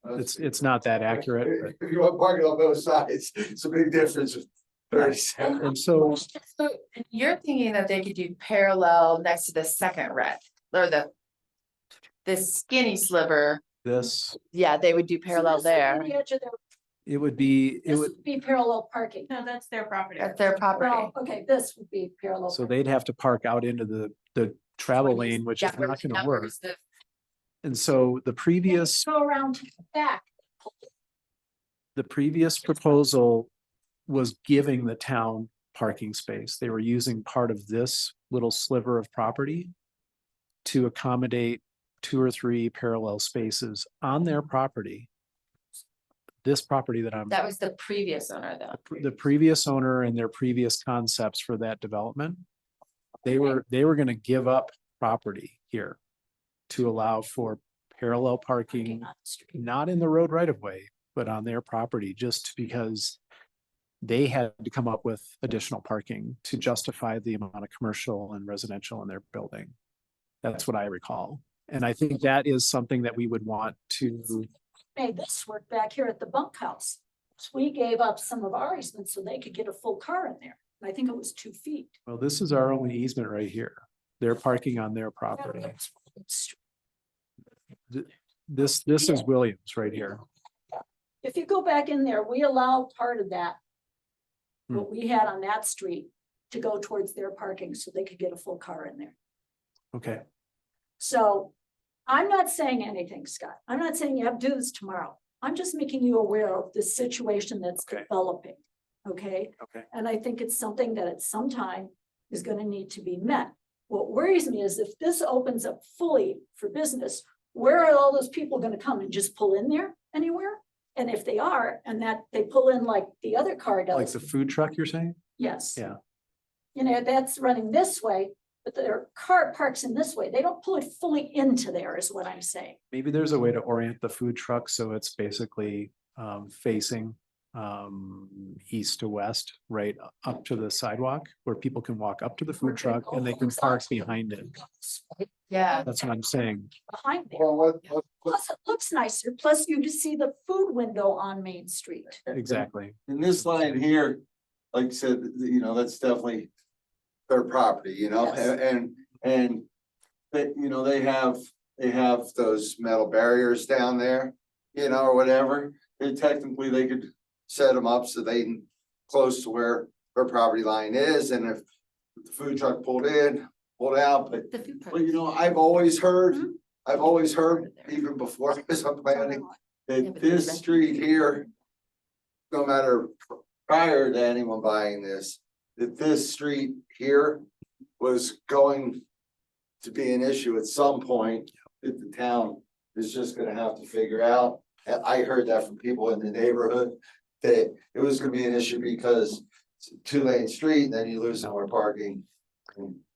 It's not that accurate, If you want parking on both sides, it's a big difference of 37. but, and so, So you're thinking that they could do parallel next to the second red, or the skinny sliver, this, yeah, they would do parallel So this would there. be the edge of their- it would be, This would be parallel parking. No, that's their property. That's their property. Well, okay, this would be parallel. so parking. they'd have to park out into the travel lane, which is Yeah, where not the gonna work. numbers, the- And so the previous Go around to the back. the previous proposal was giving the town parking space. They were using part of this little sliver of property to accommodate 2 or 3 parallel spaces on their property. This property that I'm, That was the previous owner though. the previous owner and their previous concepts for that development, they were gonna give up property here to allow for parallel parking, on the street. not in the road right of way, but on their property, just because they had to come up with additional parking to justify the amount of commercial and residential in their building. That's what I recall. And I think that is something that we would want to, Made this work back here at the bunkhouse. So we gave up some of our easements so they could get a full car in there. And I think it was 2 feet. well, this is our only easement right here. They're parking on their property. This is Williams right here. If you go back in there, we allowed part of that. Hmm. What we had on that street to go towards their parking so they could get a full car in there. Okay, So I'm not saying anything, Scott. I'm not saying you have to do this tomorrow. I'm just making you aware of the situation that's Okay. developing. Okay? okay. And I think it's something that at some time is gonna need to be met. What worries me is if this opens up fully for business, where are all those people gonna come and just pull in there anywhere? And if they are, and that they pull in like the other car Like does, the food truck you're saying? yes. Yeah. You know, that's running this way, but their car parks in this way. They don't pull it fully into there is what I'm saying. Maybe there's a way to orient the food truck so it's basically facing east to west, right up to the sidewalk where people can walk up to the food truck and they can park behind it. Yeah, That's what I'm saying. Behind there. Well, what, Plus, it looks nicer. Plus, you just see the food window on Main Street. Exactly. in this line here, like I said, you know, that's definitely their property, you know, Yes. and they, you know, they have those metal barriers down there, you know, or whatever. And technically, they could set them up so they can close to where their property line is, and if the food truck pulled in, pulled out, but the food. you know, I've always heard, Mhm. even before I was on planning, Yeah, that but this that's- street here, no matter prior to anyone buying this, that this street here was going to be an issue at some point that the town is just gonna have to figure out. And I heard that from people in the neighborhood, that it was gonna be an issue because it's a 2-lane street, and then you lose somewhere parking.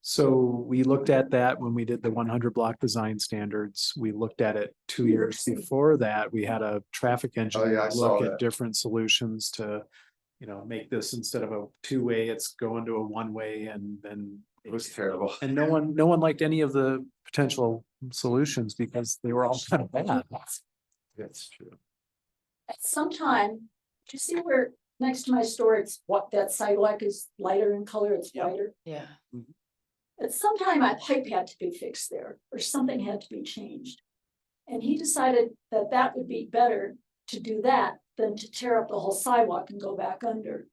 So we looked at that when we did the 100 block design standards. We looked at it 2 years before that. We had a traffic engineer I saw look that. at different solutions to, make this instead of a two-way, it's going to a one-way and then. It was terrible. And no one liked any of the potential solutions because they were all kind of bad. That's true. At some time, do you see where next to my store, it's what that sidewalk is lighter in color, it's Yeah. whiter? Yeah. At some time, a pipe had to be fixed there, or something had to be changed. And he decided that that would be better to do that than to tear up the whole sidewalk and go back under.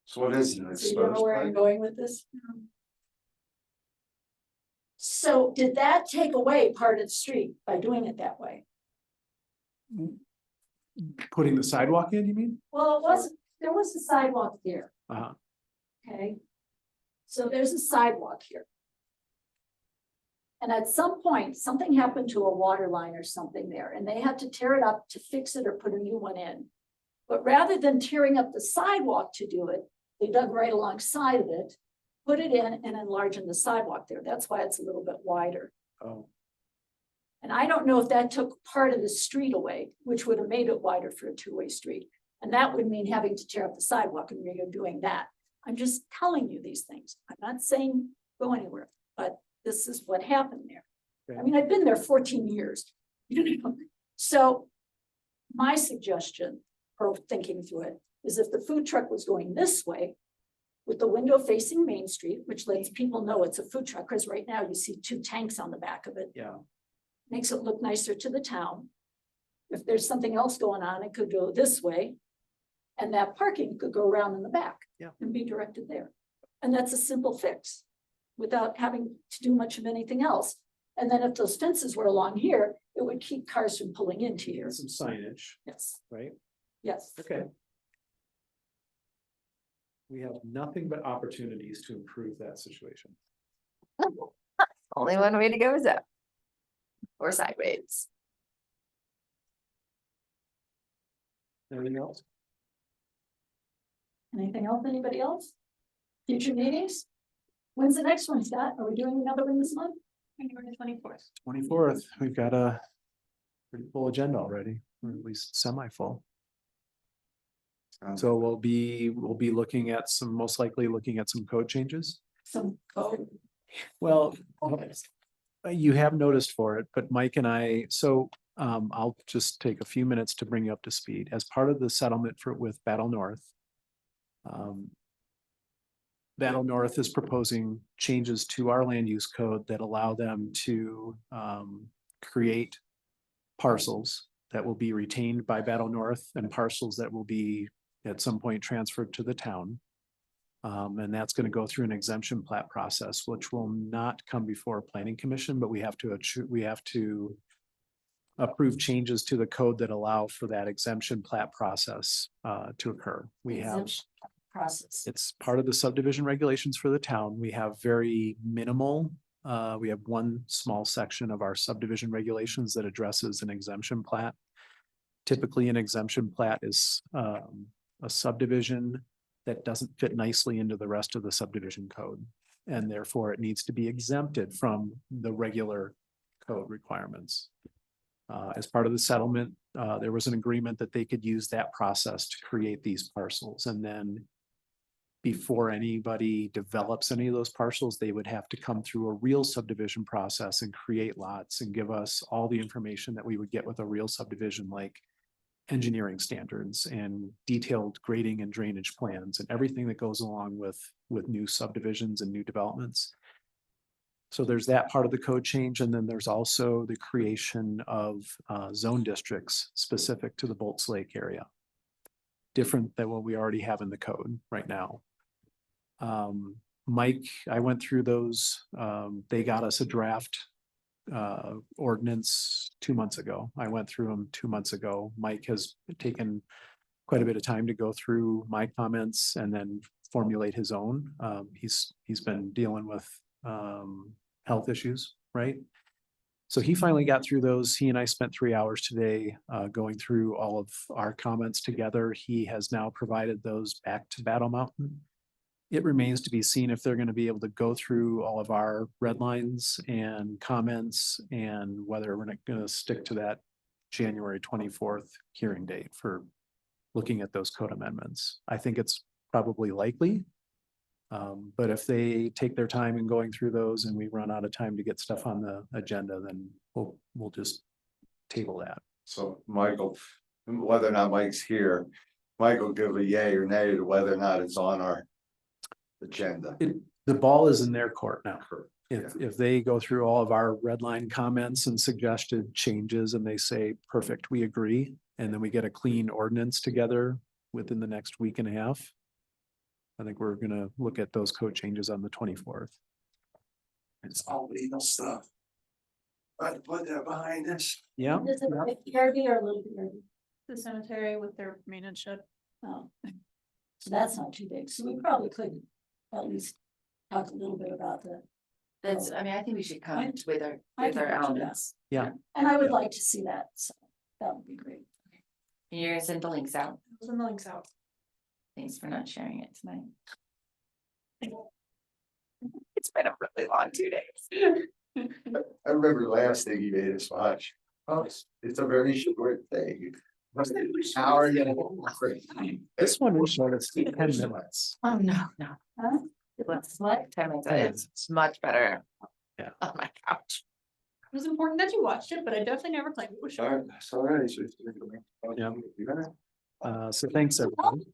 So what is it? So you don't know where I'm going with this? So did that take away part of the street by doing it that way? Putting the sidewalk in, you mean? Well, it wasn't, there was a sidewalk there, Uh-huh. okay? So there's a sidewalk here. And at some point, something happened to a water line or something there, and they had to tear it up to fix it or put a new one in. But rather than tearing up the sidewalk to do it, they dug right alongside of it, put it in and enlarging the sidewalk there. That's why it's a little bit wider. Oh, And I don't know if that took part of the street away, which would have made it wider for a two-way street. And that would mean having to tear up the sidewalk and redoing that. I'm just telling you these things. I'm not saying go anywhere, but this is what happened there. I mean, I've been there 14 years. So my suggestion for thinking through it is if the food truck was going this way with the window facing Main Street, which lets people know it's a food truck, because right now you see two tanks on the back of it. yeah. Makes it look nicer to the town. If there's something else going on, it could go this way. And that parking could go around in the back. Yeah. And be directed there. And that's a simple fix without having to do much of anything else. And then if those fences were along here, it would keep cars from pulling into here. And some signage, Yes, right? yes. Okay. We have nothing but opportunities to improve that situation. Only one way to go is up. Or sideways. Anything else? Anything else, anybody else? Future meetings? When's the next one, Scott? Are we doing another one this month? January 24th. 24th, we've got a pretty full agenda already, or at least semi-full. So we'll be looking at most likely looking at some code changes. Some code. Well, you have noticed for it, but Mike and I, I'll just take a few minutes to bring you up to speed. As part of the settlement with Battle North, Battle North is proposing changes to our land use code that allow them to create parcels that will be retained by Battle North and parcels that will be at some point transferred to the town. And that's going to go through an exemption plat process, which will not come before a planning commission, but we have to approve changes to the code that allow for that exemption plat process to occur. Exemption process. It's part of the subdivision regulations for the town. We have very minimal, we have one small section of our subdivision regulations that addresses an exemption plat. Typically, an exemption plat is a subdivision that doesn't fit nicely into the rest of the subdivision code. And therefore it needs to be exempted from the regular code requirements. As part of the settlement, there was an agreement that they could use that process to create these parcels. And then before anybody develops any of those parcels, they would have to come through a real subdivision process and create lots and give us all the information that we would get with a real subdivision, like engineering standards and detailed grading and drainage plans and everything that goes along with new subdivisions and new developments. So there's that part of the code change. And then there's also the creation of zone districts specific to the Bolts Lake area. Different than what we already have in the code right now. Mike, I went through those. They got us a draft ordinance 2 months ago. I went through them 2 months ago. Mike has taken quite a bit of time to go through my comments and then formulate his own. He's been dealing with health issues, right? So he finally got through those. He and I spent 3 hours today going through all of our comments together. He has now provided those back to Battle Mountain. It remains to be seen if they're going to be able to go through all of our red lines and comments and whether we're not going to stick to that January 24th hearing date for looking at those code amendments. I think it's probably likely. But if they take their time in going through those and we run out of time to get stuff on the agenda, then we'll just table that. So Michael, whether or not Mike's here, Michael give a yay or nay to whether or not it's on our agenda. The ball is in their court now. If they go through all of our red line comments and suggested changes and they say, perfect, we agree, and then we get a clean ordinance together within the next week and a half. I think we're gonna look at those code changes on the 24th. It's all legal stuff. But put that behind us. Yeah. Is it like PRV or Little PRV? The cemetery with their maintenance shed. Oh, so that's not too big, so we probably could at least talk a little bit about the. That's, I mean, I think we should come I- with our, I with think our we should, elements. Yeah. And I would like to see that, so that would be great. And you're gonna send the links out. Send the links out. Thanks for not sharing it tonight. It's been a really long 2 days. I remember the last thing you made us watch. Oh, it's a very short thing. Hour and a half. This one is short, it's 10 minutes. Oh, no, no. Huh? Let's like 10 minutes. It's much better. Yeah. On my couch. It was important that you watched it, but I definitely never claimed it was short. That's all right. Yeah. So thanks, everybody.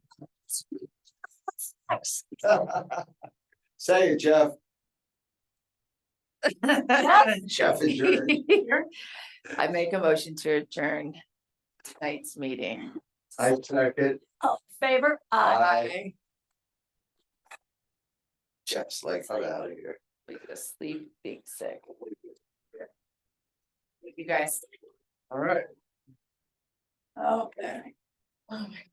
Say it, Jeff. Jeff adjourned. I make a motion to adjourn tonight's meeting. I second. Oh, favor? Aye. Jeff's like, I'm out of here. We go to sleep being sick. You guys. All right. Okay. Oh my